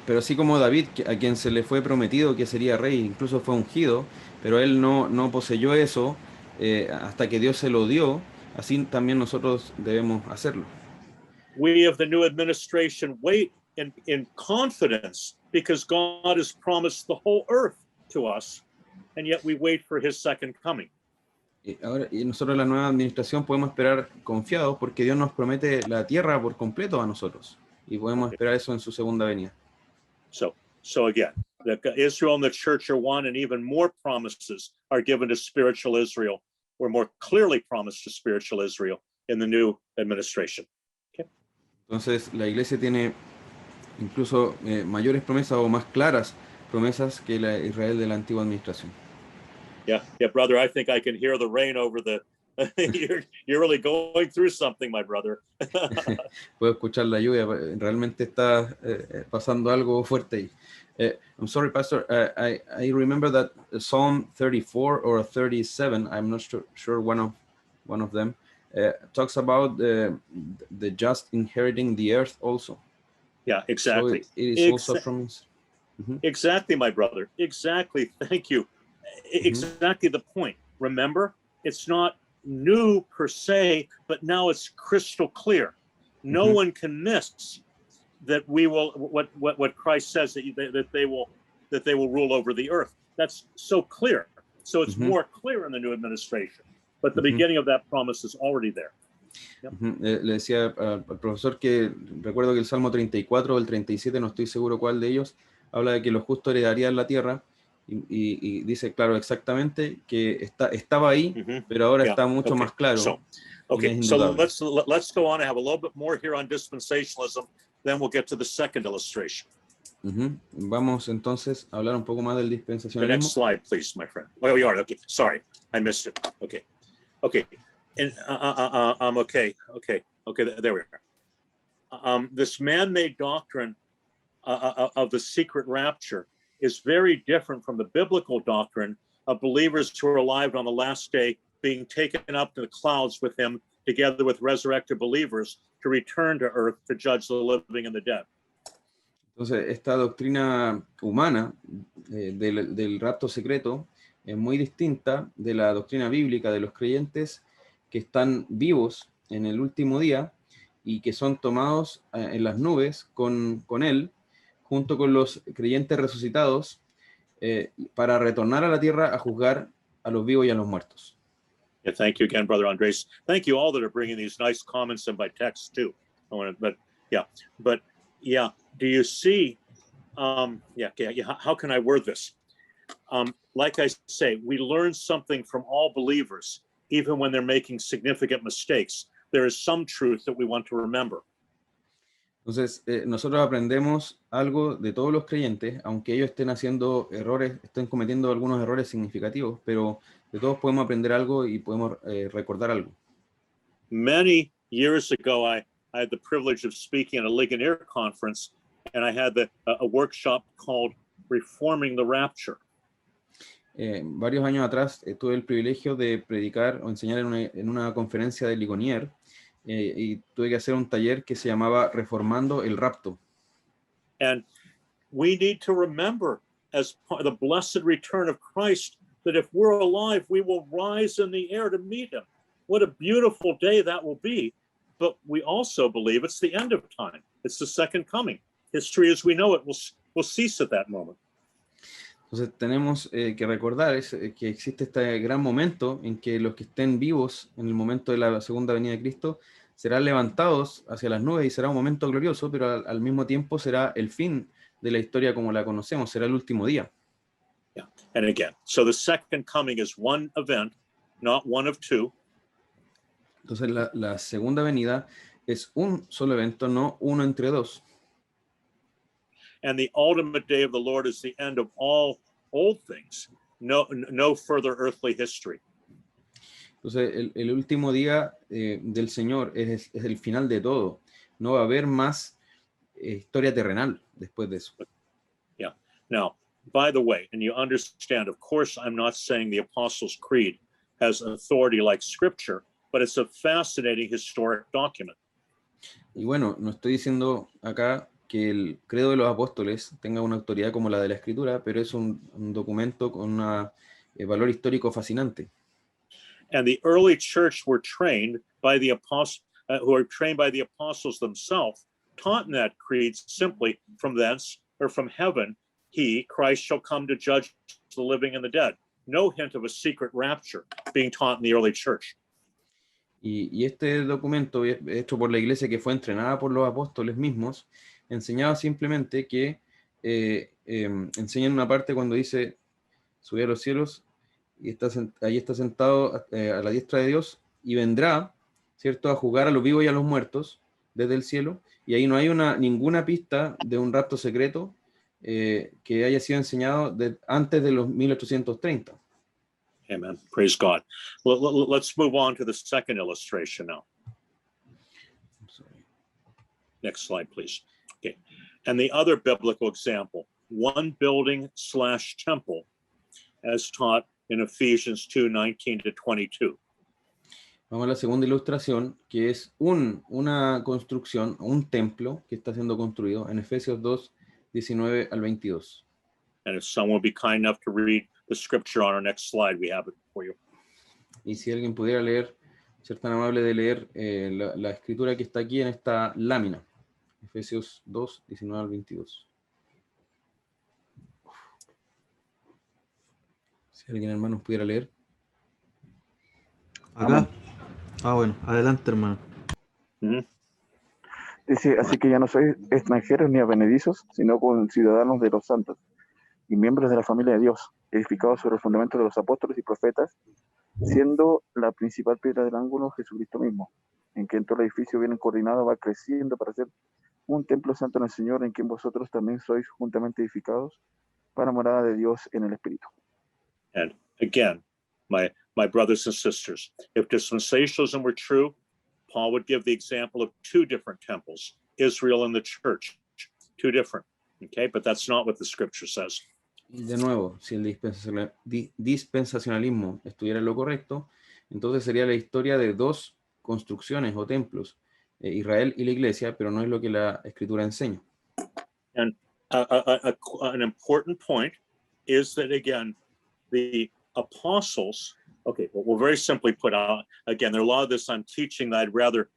Pero así como David, a quien se le fue prometido que sería rey, incluso fue ungido, pero él no poseyó eso hasta que Dios se lo dio, así también nosotros debemos hacerlo. We of the new administration wait in confidence because God has promised the whole earth to us, and yet we wait for his second coming. Y nosotros la nueva administración podemos esperar confiados porque Dios nos promete la tierra por completo a nosotros y podemos esperar eso en su segunda venida. So again, Israel and the church are one, and even more promises are given to spiritual Israel, or more clearly promised to spiritual Israel in the new administration. Okay. Entonces la iglesia tiene incluso mayores promesas o más claras promesas que la Israel de la antigua administración. Yeah, brother, I think I can hear the rain over the you're really going through something, my brother. Puedo escuchar la lluvia, realmente está pasando algo fuerte ahí. I'm sorry, Pastor, I remember that Psalm 34 or 37, I'm not sure one of them, talks about the just inheriting the earth also. Yeah, exactly. So it is also from... Mm-hmm. Exactly, my brother. Exactly. Thank you. Mm-hmm. Exactly the point. Remember, it's not new per se, but now it's crystal clear. No one can miss that we will what Christ says that they will rule over the earth. That's so clear. So it's more clear in the new administration. But the beginning of that promise is already there. Yep. Le decía al profesor que recuerdo que el Salmo 34 o el 37, no estoy seguro cuál de ellos, habla de que los justos heredarían la tierra. Y dice, claro, exactamente que estaba ahí, pero ahora está mucho más claro. So let's go on and have a little bit more here on dispensationalism, then we'll get to the second illustration. Vamos entonces a hablar un poco más del dispensacionalismo. The next slide, please, my friend. Oh, you are. Okay, sorry, I missed it. Okay, and okay, there we are. This man-made doctrine of the secret rapture is very different from the biblical doctrine of believers who are alive on the last day being taken up to the clouds with him together with resurrected believers to return to earth to judge the living and the dead. Entonces, esta doctrina humana del rapto secreto es muy distinta de la doctrina bíblica de los creyentes que están vivos en el último día y que son tomados en las nubes con él, junto con los creyentes resucitados, para retornar a la tierra a juzgar a los vivos y a los muertos. Yeah, thank you again, Brother Andres. Thank you all that are bringing these nice comments in by text too. Do you see? How can I word this? Like I say, we learn something from all believers, even when they're making significant mistakes. There is some truth that we want to remember. Entonces, nosotros aprendemos algo de todos los creyentes, aunque ellos estén haciendo errores, estén cometiendo algunos errores significativos, pero de todos podemos aprender algo y podemos recordar algo. Many years ago, I had the privilege of speaking at a Ligonier conference, and I had a workshop called Reforming the Rapture. Varios años atrás tuve el privilegio de predicar o enseñar en una conferencia de Ligonier, y tuve que hacer un taller que se llamaba Reformando el Rapto. And we need to remember, as part of the blessed return of Christ, that if we're alive, we will rise in the air to meet him. What a beautiful day that will be. But we also believe it's the end of time. It's the second coming. History as we know it will cease at that moment. Entonces tenemos que recordar que existe este gran momento en que los que estén vivos en el momento de la segunda venida de Cristo serán levantados hacia las nubes y será un momento glorioso, pero al mismo tiempo será el fin de la historia como la conocemos, será el último día. Yeah. And again, so the second coming is one event, not one of two. Entonces la segunda venida es un solo evento, no uno entre dos. And the ultimate day of the Lord is the end of all old things, no further earthly history. Entonces el último día del Señor es el final de todo. No va a haber más historia terrenal después de eso. Yeah. Now, by the way, and you understand, of course, I'm not saying the Apostles' Creed has authority like Scripture, but it's a fascinating historic document. Y bueno, no estoy diciendo acá que el credo de los apóstoles tenga una autoridad como la de la Escritura, pero es un documento con un valor histórico fascinante. And the early church were trained by the apostles, who were trained by the apostles themselves, taught in that creed simply from thence or from heaven, he, Christ, shall come to judge the living and the dead. No hint of a secret rapture being taught in the early church. Y este documento, hecho por la iglesia que fue entrenada por los apóstoles mismos, enseñaba simplemente que enseña en una parte cuando dice, subí a los cielos, y ahí está sentado a la diestra de Dios, y vendrá, ¿cierto?, a juzgar a los vivos y a los muertos desde el cielo, y ahí no hay ninguna pista de un rapto secreto que haya sido enseñado antes de los 1830. Amen. Praise God. Let's move on to the second illustration now. Next slide, please. Okay. And the other biblical example, one building / temple, as taught in Ephesians 2:19-22. Vamos a la segunda ilustración, que es una construcción, un templo que está siendo construido en Efesios 2:19-22. And if someone would be kind enough to read the scripture on our next slide, we have it for you. Y si alguien pudiera leer, ser tan amable de leer la escritura que está aquí en esta lámina, Efesios 2:19-22. Si alguien, hermanos, pudiera leer. Acá. Bueno, adelante, hermano. Dice, así que ya no sois extranjeros ni advenedizos, sino conciudadanos de los santos y miembros de la familia de Dios, edificados sobre el fundamento de los apóstoles y profetas, siendo la principal piedra del ángulo Jesucristo mismo, en que en todo el edificio bien coordinado va creciendo para ser un templo santo en el Señor, en quien vosotros también sois juntamente edificados para morada de Dios en el Espíritu. And again, my brothers and sisters, if dispensationalism were true, Paul would give the example of two different temples, Israel and the church, two different, okay? But that's not what the scripture says. Y de nuevo, si el dispensacionalismo estuviera en lo correcto, entonces sería la historia de dos construcciones o templos, Israel y la iglesia, pero no es lo que la escritura enseña. And an important point is that, again, the apostles, okay, well, we'll very simply put out, again, there are a lot of this I'm teaching that I'd rather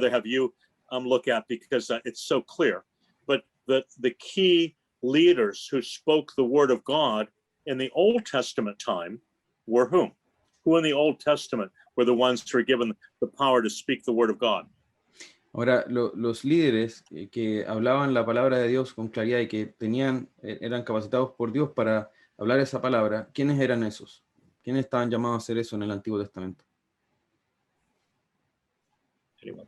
have you look at because it's so clear. But the key leaders who spoke the word of God in the Old Testament time were whom? Who in the Old Testament were the ones who were given the power to speak the word of God? Ahora, los líderes que hablaban la palabra de Dios con claridad y que eran capacitados por Dios para hablar esa palabra, ¿quiénes eran esos? ¿Quiénes estaban llamados a hacer eso en el Antiguo Testamento? Anyone?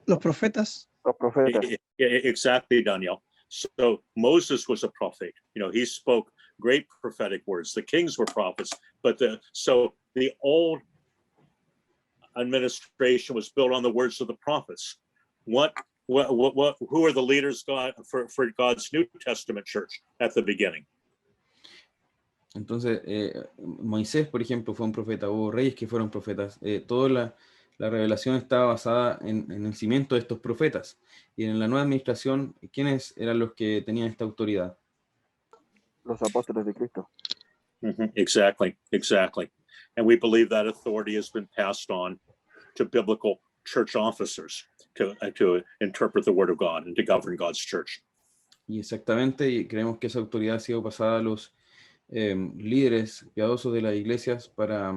Los profetas. Los profetas. Exactly, Daniel. So Moses was a prophet. You know, he spoke great prophetic words. The kings were prophets, but so the old administration was built on the words of the prophets. Who are the leaders for God's New Testament church at the beginning? Entonces, Moisés, por ejemplo, fue un profeta, hubo reyes que fueron profetas. Toda la revelación estaba basada en el cimiento de estos profetas. Y en la nueva administración, ¿quiénes eran los que tenían esta autoridad? Los apóstoles de Cristo. Exactly. And we believe that authority has been passed on to biblical church officers to interpret the word of God and to govern God's church. Y exactamente, y creemos que esa autoridad ha sido pasada a los líderes piadosos de las iglesias para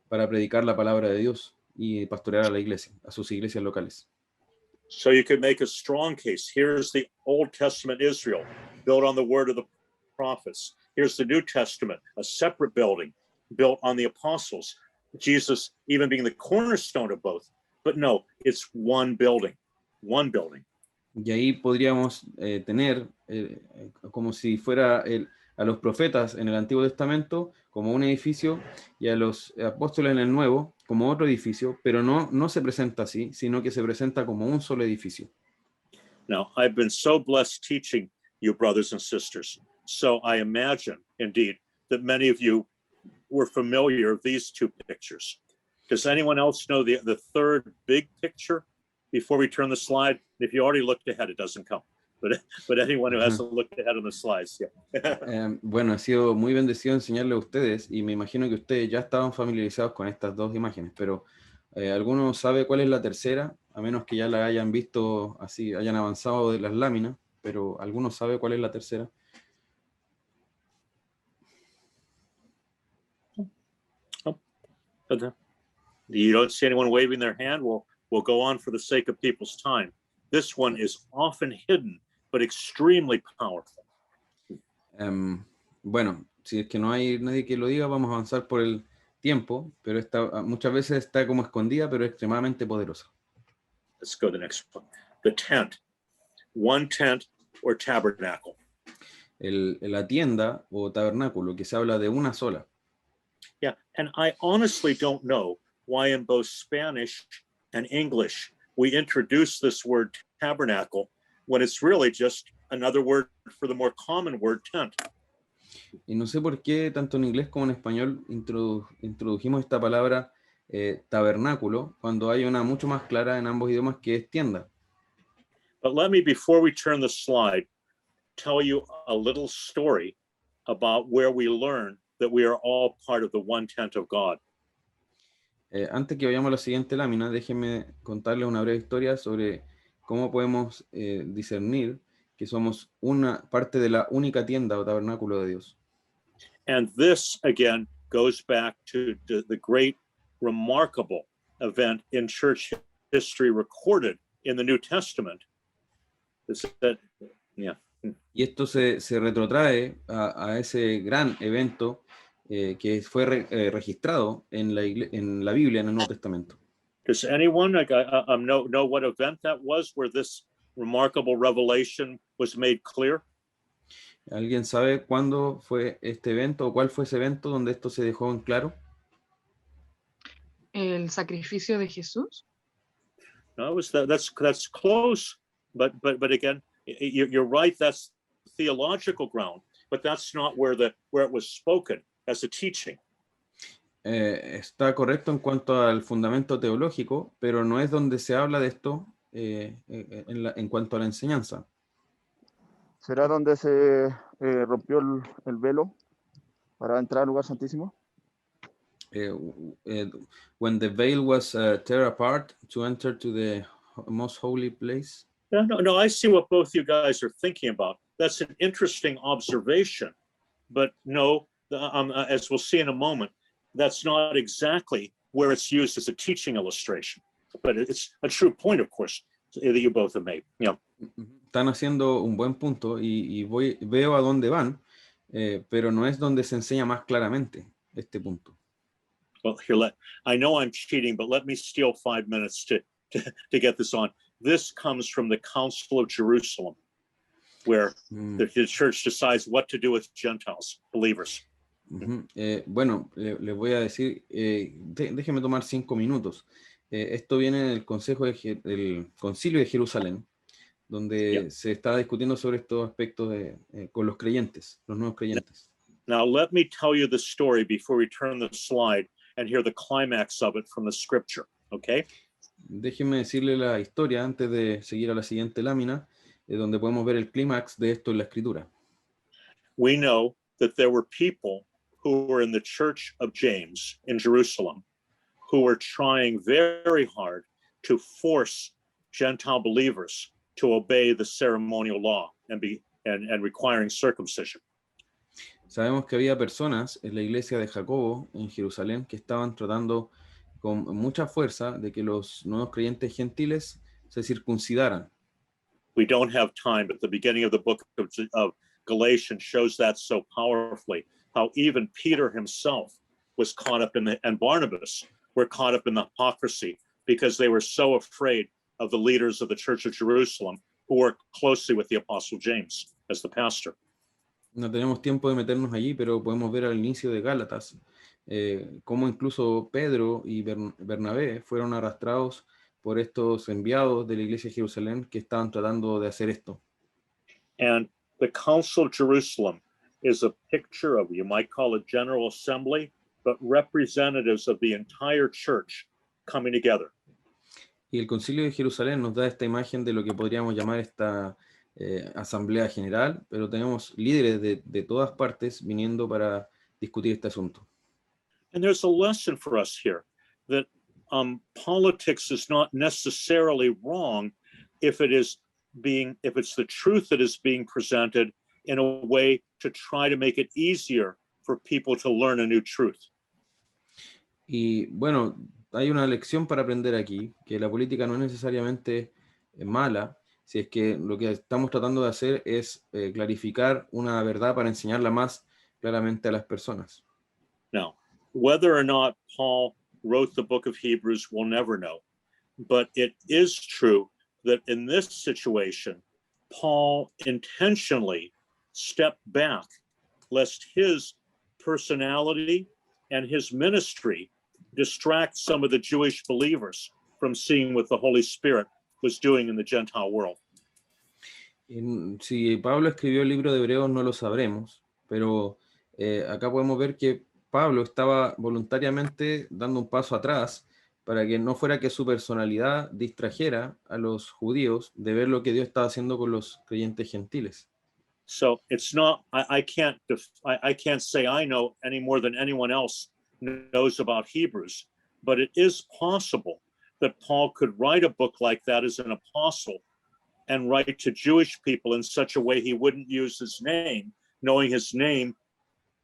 predicar la palabra de Dios y pastorear a la iglesia, a sus iglesias locales. So you could make a strong case. Here's the Old Testament Israel, built on the word of the prophets. Here's the New Testament, a separate building built on the apostles. Jesus even being the cornerstone of both. But no, it's one building, one building. Y ahí podríamos tener como si fuera a los profetas en el Antiguo Testamento como un edificio y a los apóstoles en el Nuevo como otro edificio, pero no se presenta así, sino que se presenta como un solo edificio. Now, I've been so blessed teaching you, brothers and sisters. So I imagine, indeed, that many of you were familiar with these two pictures. Does anyone else know the third big picture before we turn the slide? If you already looked ahead, it doesn't come. But anyone who hasn't looked ahead on the slides, yeah. Bueno, ha sido muy bendecido enseñarle a ustedes y me imagino que ustedes ya estaban familiarizados con estas dos imágenes, pero ¿alguno sabe cuál es la tercera? A menos que ya la hayan visto así, hayan avanzado de las láminas, pero ¿alguno sabe cuál es la tercera? You don't see anyone waving their hand? We'll go on for the sake of people's time. This one is often hidden, but extremely powerful. Bueno, si es que no hay nadie que lo diga, vamos a avanzar por el tiempo, pero muchas veces está como escondida, pero extremadamente poderosa. Let's go to the next one. The tent. One tent or tabernacle. La tienda o tabernáculo, que se habla de una sola. Yeah, and I honestly don't know why in both Spanish and English we introduce this word tabernacle when it's really just another word for the more common word tent. Y no sé por qué tanto en inglés como en español introdujimos esta palabra tabernáculo cuando hay una mucho más clara en ambos idiomas que es tienda. But let me, before we turn the slide, tell you a little story about where we learn that we are all part of the one tent of God. Antes que vayamos a la siguiente lámina, déjenme contarles una breve historia sobre cómo podemos discernir que somos una parte de la única tienda o tabernáculo de Dios. And this, again, goes back to the great, remarkable event in church history recorded in the New Testament. Y esto se retrotrae a ese gran evento que fue registrado en la Biblia, en el Nuevo Testamento. Does anyone know what event that was where this remarkable revelation was made clear? ¿Alguien sabe cuándo fue este evento o cuál fue ese evento donde esto se dejó en claro? El sacrificio de Jesús. No, that's close, but again, you're right. That's theological ground, but that's not where it was spoken as a teaching. Está correcto en cuanto al fundamento teológico, pero no es donde se habla de esto en cuanto a la enseñanza. ¿Será donde se rompió el velo para entrar al lugar santísimo? When the veil was tear apart to enter to the most holy place. No, I see what both you guys are thinking about. That's an interesting observation, but no, as we'll see in a moment, that's not exactly where it's used as a teaching illustration, but it's a true point, of course, that you both have made. Yeah. Están haciendo un buen punto y veo a dónde van, pero no es donde se enseña más claramente este punto. Well, here, I know I'm cheating, but let me steal 5 minutes to get this on. This comes from the Council of Jerusalem, where the church decides what to do with Gentiles, believers. Bueno, les voy a decir, déjenme tomar 5 minutos. Esto viene del del Concilio de Jerusalén, donde se está discutiendo sobre estos aspectos con los creyentes, los nuevos creyentes. Now, let me tell you the story before we turn the slide and hear the climax of it from the scripture, okay? Déjenme decirle la historia antes de seguir a la siguiente lámina, donde podemos ver el clímax de esto en la escritura. We know that there were people who were in the church of James in Jerusalem who were trying very hard to force Gentile believers to obey the ceremonial law and requiring circumcision. Sabemos que había personas en la iglesia de Jacobo, en Jerusalén, que estaban tratando con mucha fuerza de que los nuevos creyentes gentiles se circuncidaran. We don't have time, but the beginning of the book of Galatians shows that so powerfully, how even Peter himself was caught up in the, and Barnabas were caught up in the hypocrisy because they were so afraid of the leaders of the Church of Jerusalem who worked closely with the Apostle James as the pastor. No tenemos tiempo de meternos allí, pero podemos ver al inicio de Gálatas cómo incluso Pedro y Bernabé fueron arrastrados por estos enviados de la iglesia de Jerusalén que estaban tratando de hacer esto. And the Council of Jerusalem is a picture of, you might call it General Assembly, but representatives of the entire church coming together. Y el Concilio de Jerusalén nos da esta imagen de lo que podríamos llamar esta asamblea general, pero tenemos líderes de todas partes viniendo para discutir este asunto. And there's a lesson for us here that politics is not necessarily wrong if it's the truth that is being presented in a way to try to make it easier for people to learn a new truth. Y bueno, hay una lección para aprender aquí, que la política no es necesariamente mala, si es que lo que estamos tratando de hacer es clarificar una verdad para enseñarla más claramente a las personas. Now, whether or not Paul wrote the book of Hebrews, we'll never know. But it is true that in this situation, Paul intentionally stepped back lest his personality and his ministry distract some of the Jewish believers from seeing what the Holy Spirit was doing in the Gentile world. Si Pablo escribió el libro de Hebreos no lo sabremos, pero acá podemos ver que Pablo estaba voluntariamente dando un paso atrás para que no fuera que su personalidad distrajera a los judíos de ver lo que Dios estaba haciendo con los creyentes gentiles. So it's not, I can't say I know any more than anyone else knows about Hebrews, but it is possible that Paul could write a book like that as an apostle and write to Jewish people in such a way he wouldn't use his name, knowing his name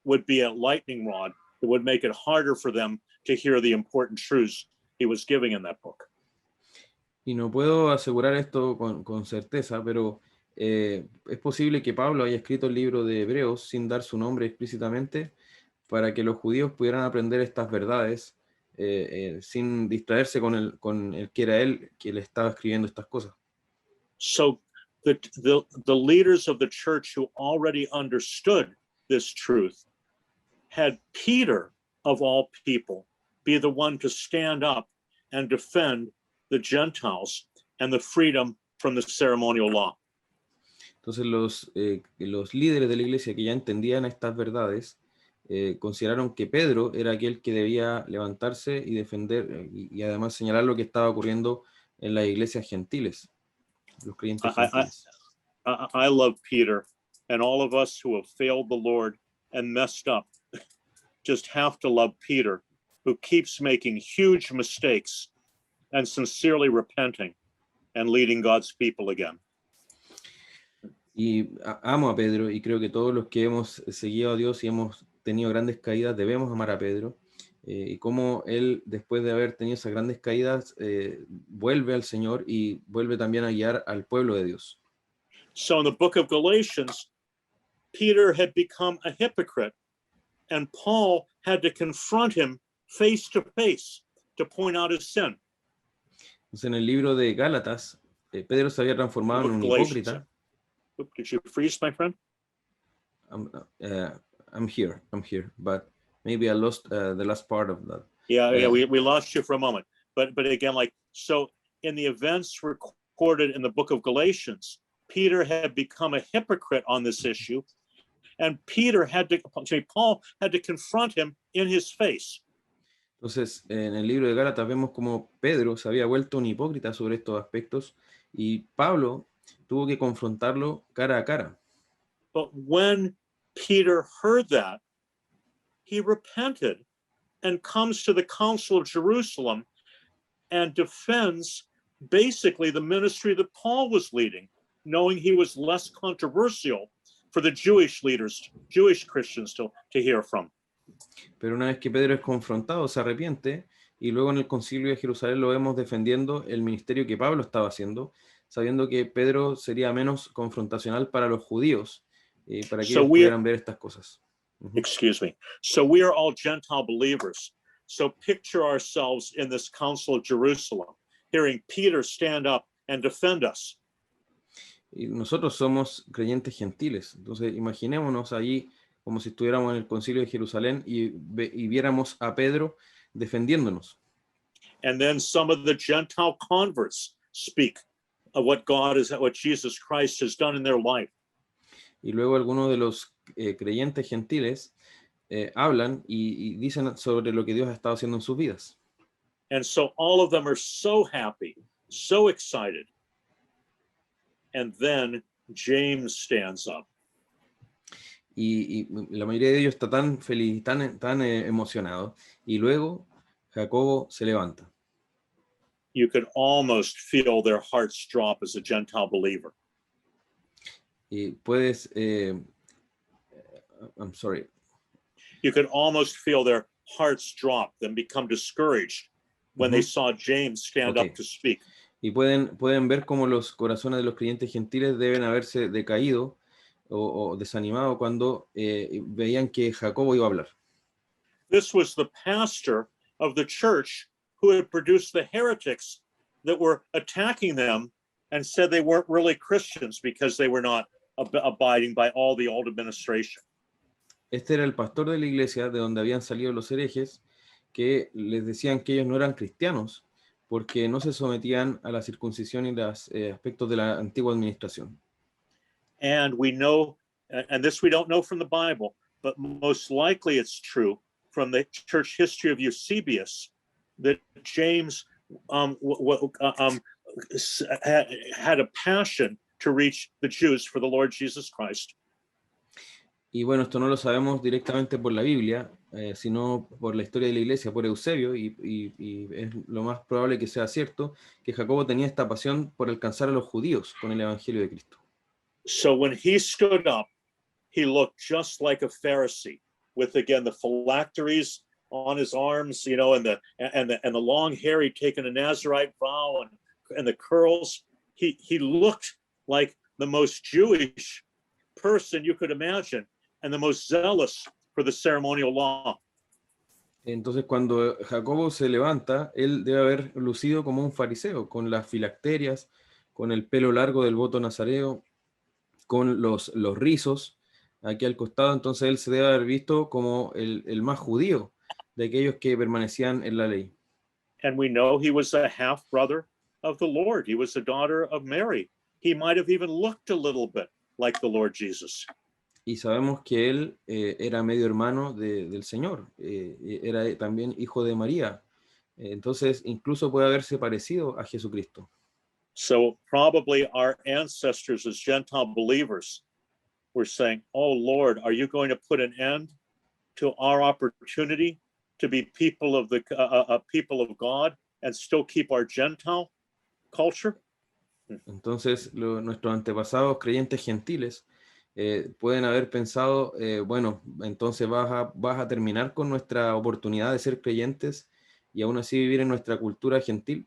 would be a lightning rod. It would make it harder for them to hear the important truths he was giving in that book. Y no puedo asegurar esto con certeza, pero es posible que Pablo haya escrito el libro de Hebreos sin dar su nombre explícitamente para que los judíos pudieran aprender estas verdades sin distraerse con el que era él que le estaba escribiendo estas cosas. So the leaders of the church who already understood this truth had Peter, of all people, be the one to stand up and defend the Gentiles and the freedom from the ceremonial law. Entonces los líderes de la iglesia que ya entendían estas verdades consideraron que Pedro era aquel que debía levantarse y defender y además señalar lo que estaba ocurriendo en las iglesias gentiles, los creyentes gentiles. I love Peter, and all of us who have failed the Lord and messed up just have to love Peter, who keeps making huge mistakes and sincerely repenting and leading God's people again. Y amo a Pedro y creo que todos los que hemos seguido a Dios y hemos tenido grandes caídas debemos amar a Pedro y cómo él después de haber tenido esas grandes caídas vuelve al Señor y vuelve también a guiar al pueblo de Dios. So in the book of Galatians, Peter had become a hypocrite and Paul had to confront him face to face to point out his sin. Entonces en el libro de Gálatas, Pedro se había transformado en un hipócrita. Did you freeze, my friend? I'm here, but maybe I lost the last part of that. Yeah, we lost you for a moment. But again, so in the events recorded in the book of Galatians, Peter had become a hypocrite on this issue, and Paul had to confront him in his face. Entonces, en el libro de Gálatas vemos como Pedro se había vuelto un hipócrita sobre estos aspectos y Pablo tuvo que confrontarlo cara a cara. But when Peter heard that, he repented and comes to the Council of Jerusalem and defends basically the ministry that Paul was leading, knowing he was less controversial for the Jewish leaders, Jewish Christians to hear from. Pero una vez que Pedro es confrontado, se arrepiente, y luego en el concilio de Jerusalén lo vemos defendiendo el ministerio que Pablo estaba haciendo, sabiendo que Pedro sería menos confrontacional para los judíos, para que So ellos we- pudieran ver estas cosas. Excuse me. So we are all Gentile believers. So picture ourselves in this Council of Jerusalem, hearing Peter stand up and defend us. Y nosotros somos creyentes gentiles, entonces imaginémonos allí como si estuviéramos en el concilio de Jerusalén y viéramos a Pedro defendiéndonos. And then some of the Gentile converts speak of what Jesus Christ has done in their life. Y luego algunos de los creyentes gentiles hablan y dicen sobre lo que Dios ha estado haciendo en sus vidas. And so all of them are so happy, so excited. And then James stands up. Y la mayoría de ellos está tan feliz, tan emocionado. Y luego Jacobo se levanta. You could almost feel their hearts drop as a Gentile believer. Y puedes, I'm sorry, You could almost feel their hearts drop and become discouraged when they saw James stand Okay. up to speak. y pueden ver cómo los corazones de los creyentes gentiles deben haberse decaído o desanimado cuando veían que Jacobo iba a hablar. This was the pastor of the church who had produced the heretics that were attacking them and said they weren't really Christians because they were not abiding by all the old administration. Este era el pastor de la iglesia de donde habían salido los herejes que les decían que ellos no eran cristianos porque no se sometían a la circuncisión y los aspectos de la antigua administración. And we know, and this we don't know from the Bible, but most likely it's true from the church history of Eusebius, that James had a passion to reach the Jews for the Lord Jesus Christ. Y bueno, esto no lo sabemos directamente por la Biblia, sino por la historia de la iglesia, por Eusebio, y es lo más probable que sea cierto, que Jacobo tenía esta pasión por alcanzar a los judíos con el Evangelio de Cristo. So when he stood up, he looked just like a Pharisee, with again the phylacteries on his arms, you know, and the long hair. He'd taken a Nazirite vow, and the curls. He looked like the most Jewish person you could imagine, and the most zealous for the ceremonial law. Entonces, cuando Jacobo se levanta, él debe haber lucido como un fariseo, con las filacterias, con el pelo largo del voto nazareo, con los rizos aquí al costado. Entonces él se debe haber visto como el más judío de aquellos que permanecían en la ley. And we know he was a half brother of the Lord. He was the daughter of Mary. He might have even looked a little bit like the Lord Jesus. Y sabemos que él era medio hermano del Señor, era también hijo de María. Entonces incluso puede haberse parecido a Jesucristo. So probably our ancestors as Gentile believers were saying, oh Lord, are you going to put an end to our opportunity to be people of the people of God and still keep our Gentile culture? Entonces nuestros antepasados creyentes gentiles pueden haber pensado, bueno, entonces vas a terminar con nuestra oportunidad de ser creyentes y aún así vivir en nuestra cultura gentil.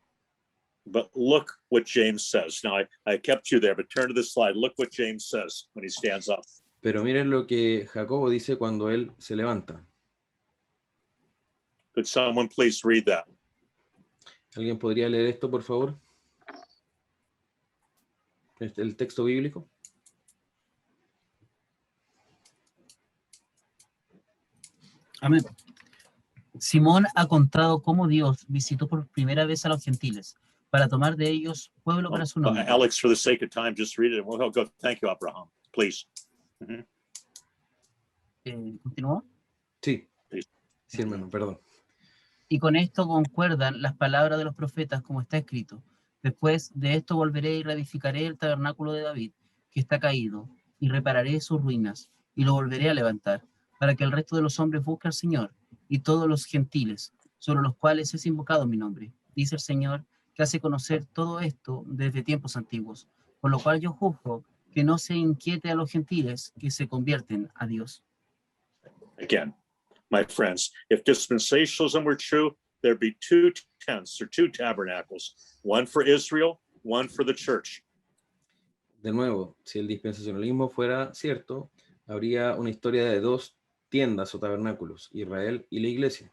But look what James says. Now, I kept you there, but turn to the slide. Look what James says when he stands up. Pero miren lo que Jacobo dice cuando él se levanta. Could someone please read that? ¿Alguien podría leer esto, por favor? El texto bíblico. Amén. Simón ha contado cómo Dios visitó por primera vez a los gentiles para tomar de ellos pueblo para su nombre. Alex, for the sake of time, just read it. And we'll go. Thank you, Abraham. Please. ¿Continuó? Sí, sí, hermano, perdón. Y con esto concuerdan las palabras de los profetas como está escrito. Después de esto volveré y reedificaré el tabernáculo de David, que está caído, y repararé sus ruinas, y lo volveré a levantar, para que el resto de los hombres busque al Señor, y todos los gentiles, sobre los cuales es invocado mi nombre. Dice el Señor, que hace conocer todo esto desde tiempos antiguos, por lo cual yo juzgo que no se inquiete a los gentiles que se convierten a Dios. Again, my friends, if dispensationalism were true, there'd be two tents or two tabernacles, one for Israel, one for the church. De nuevo, si el dispensacionalismo fuera cierto, habría una historia de dos tiendas o tabernáculos, Israel y la iglesia.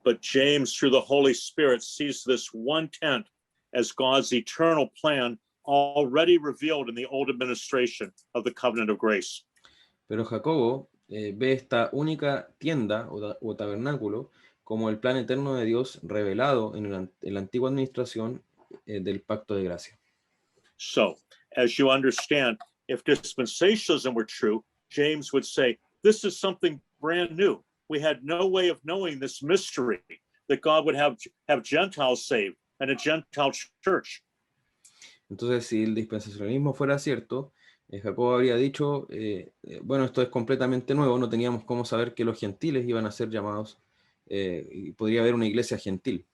But James, through the Holy Spirit, sees this one tent as God's eternal plan already revealed in the old administration of the covenant of grace. Pero Jacobo ve esta única tienda o tabernáculo como el plan eterno de Dios revelado en la antigua administración del pacto de gracia. So, as you understand, if dispensationalism were true, James would say, this is something brand new. We had no way of knowing this mystery that God would have Gentiles saved and a Gentile church. Entonces, si el dispensacionalismo fuera cierto, Jacobo habría dicho, bueno, esto es completamente nuevo, no teníamos cómo saber que los gentiles iban a ser llamados, y podría haber una iglesia gentil.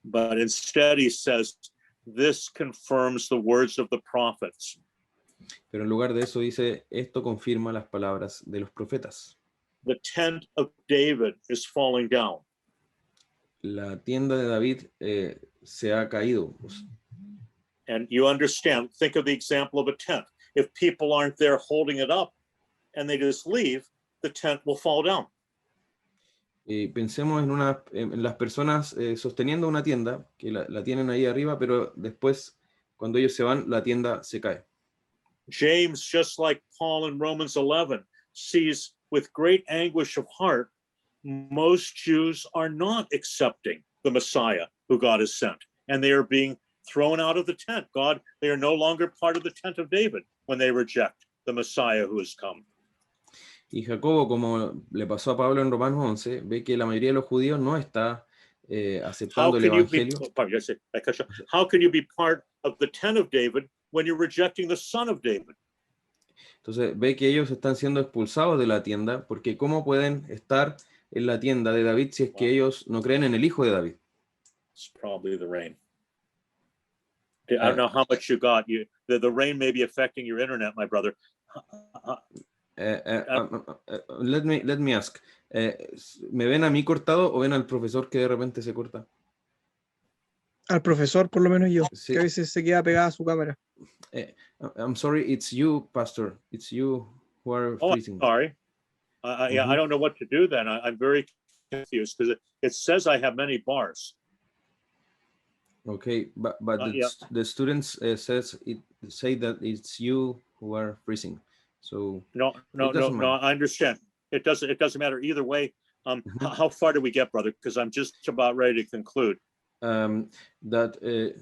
But instead he says, this confirms the words of the prophets. Pero en lugar de eso dice, esto confirma las palabras de los profetas. The tent of David is falling down. La tienda de David se ha caído. And you understand, think of the example of a tent. If people aren't there holding it up and they just leave, the tent will fall down. Y pensemos en las personas sosteniendo una tienda, que la tienen ahí arriba, pero después, cuando ellos se van, la tienda se cae. James, just like Paul in Romans 11, sees with great anguish of heart, most Jews are not accepting the Messiah who God has sent, and they are being thrown out of the tent. They are no longer part of the tent of David when they reject the Messiah who has come. Y Jacobo, como le pasó a Pablo en Romanos 11, ve que la mayoría de los judíos no está aceptando el evangelio. How can you be part of the tent of David when you're rejecting the Son of David? Entonces ve que ellos están siendo expulsados de la tienda, porque ¿cómo pueden estar en la tienda de David si es que ellos no creen en el hijo de David? It's probably the rain. I don't know how much you got. The rain may be affecting your internet, my brother. Let me ask. ¿Me ven a mí cortado o ven al profesor que de repente se corta? Al profesor, por lo menos yo, Sí. que a veces se queda pegada a su cámara. I'm sorry, it's you, Pastor. It's you who are freezing. Sorry. Yeah, I don't know what to do then. I'm very confused because it says I have many bars. Okay, but yeah. the students say that it's you who are freezing. So No, I understand. It doesn't matter either way. How far do we get, brother? Because I'm just about ready to conclude. That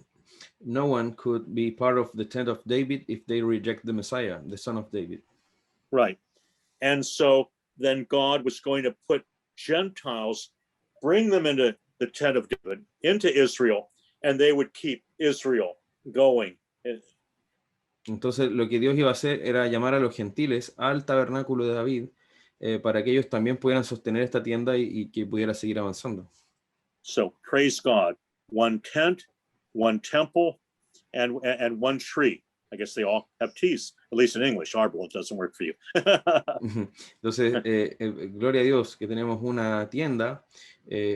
no one could be part of the tent of David if they reject the Messiah, the son of David. Right. And so then God was going to put Gentiles, bring them into the tent of David, into Israel, and they would keep Israel going. Entonces lo que Dios iba a hacer era llamar a los gentiles al tabernáculo de David para que ellos también pudieran sostener esta tienda y que pudiera seguir avanzando. So praise God. One tent, one temple, and one tree. I guess they all have T's, at least in English. Arbol, it doesn't work for you. Entonces, gloria a Dios que tenemos una tienda,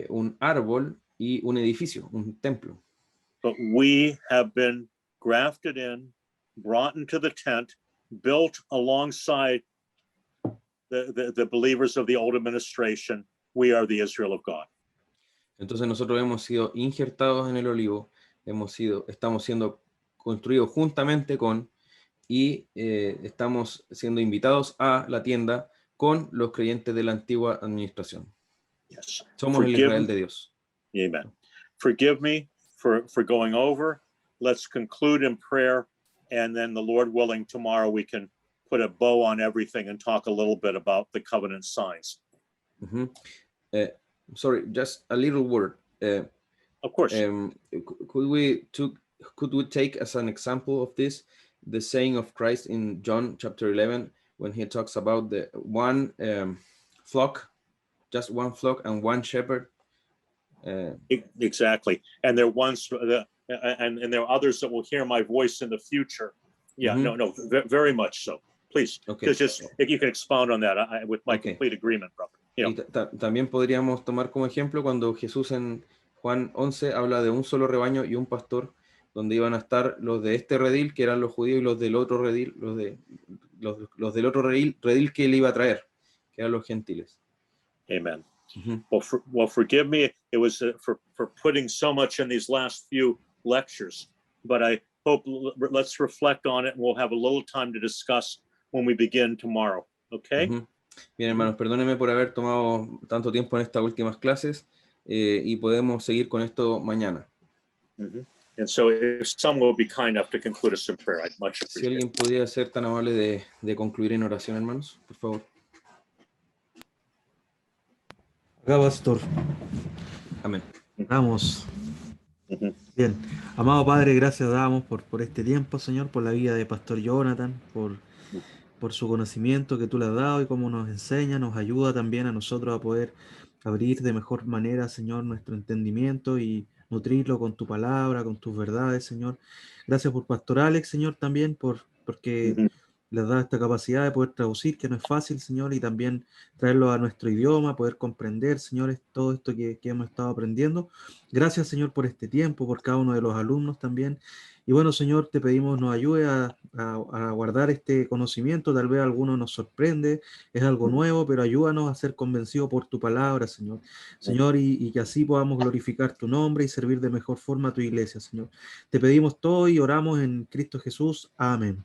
un árbol y un edificio, un templo. But we have been grafted in, brought into the tent, built alongside the believers of the old administration. We are the Israel of God. Entonces nosotros hemos sido injertados en el olivo, estamos siendo construidos juntamente con y estamos siendo invitados a la tienda con los creyentes de la antigua administración. Yes. Somos el Israel de Dios. Amen. Forgive me for going over. Let's conclude in prayer, and then the Lord willing, tomorrow we can put a bow on everything and talk a little bit about the covenant signs. Sorry, just a little word. Of course. Could we take as an example of this the saying of Christ in John chapter 11 when he talks about the one flock, just one flock and one shepherd? Exactly. And there are ones, and there are others that will hear my voice in the future, Yeah, Mhm. no, very much so. Please, Okay. just if you can expound on that, with my Okay. complete agreement, brother. Yeah. Y también podríamos tomar como ejemplo cuando Jesús en Juan 11 habla de un solo rebaño y un pastor, donde iban a estar los de este redil, que eran los judíos, y los del otro redil, los del otro redil que él iba a traer, que eran los gentiles. Amen. Ujú. Well, forgive me. It was for putting so much in these last few lectures, but I hope let's reflect on it, and we'll have a little time to discuss when we begin tomorrow. Okay. Ujú. Bien, hermanos, perdónenme por haber tomado tanto tiempo en estas últimas clases, y podemos seguir con esto mañana. Mhm. And so, if someone will be kind enough to conclude us in prayer, I'd much Si appreciate alguien it. pudiera ser tan amable de concluir en oración, hermanos, por favor. Acá, pastor. Amén. Damos. Ujú. Bien. Amado Padre, gracias damos por este tiempo, Señor, por la vida de Pastor Jonathan, por su conocimiento que tú le has dado y cómo nos enseña, nos ayuda también a nosotros a poder abrir de mejor manera, Señor, nuestro entendimiento y nutrirlo con tu palabra, con tus verdades, Señor. Gracias por Pastor Alex, Señor, también porque Ujú. les da esta capacidad de poder traducir, que no es fácil, Señor, y también traerlo a nuestro idioma, poder comprender, Señor, todo esto que hemos estado aprendiendo. Gracias, Señor, por este tiempo, por cada uno de los alumnos también. Y bueno, Señor, te pedimos nos ayude a guardar este conocimiento. Tal vez alguno nos sorprende, es algo nuevo, pero ayúdanos a ser convencidos por tu palabra, Señor. Señor, y que así podamos glorificar tu nombre y servir de mejor forma a tu iglesia, Señor. Te pedimos todo y oramos en Cristo Jesús. Amén.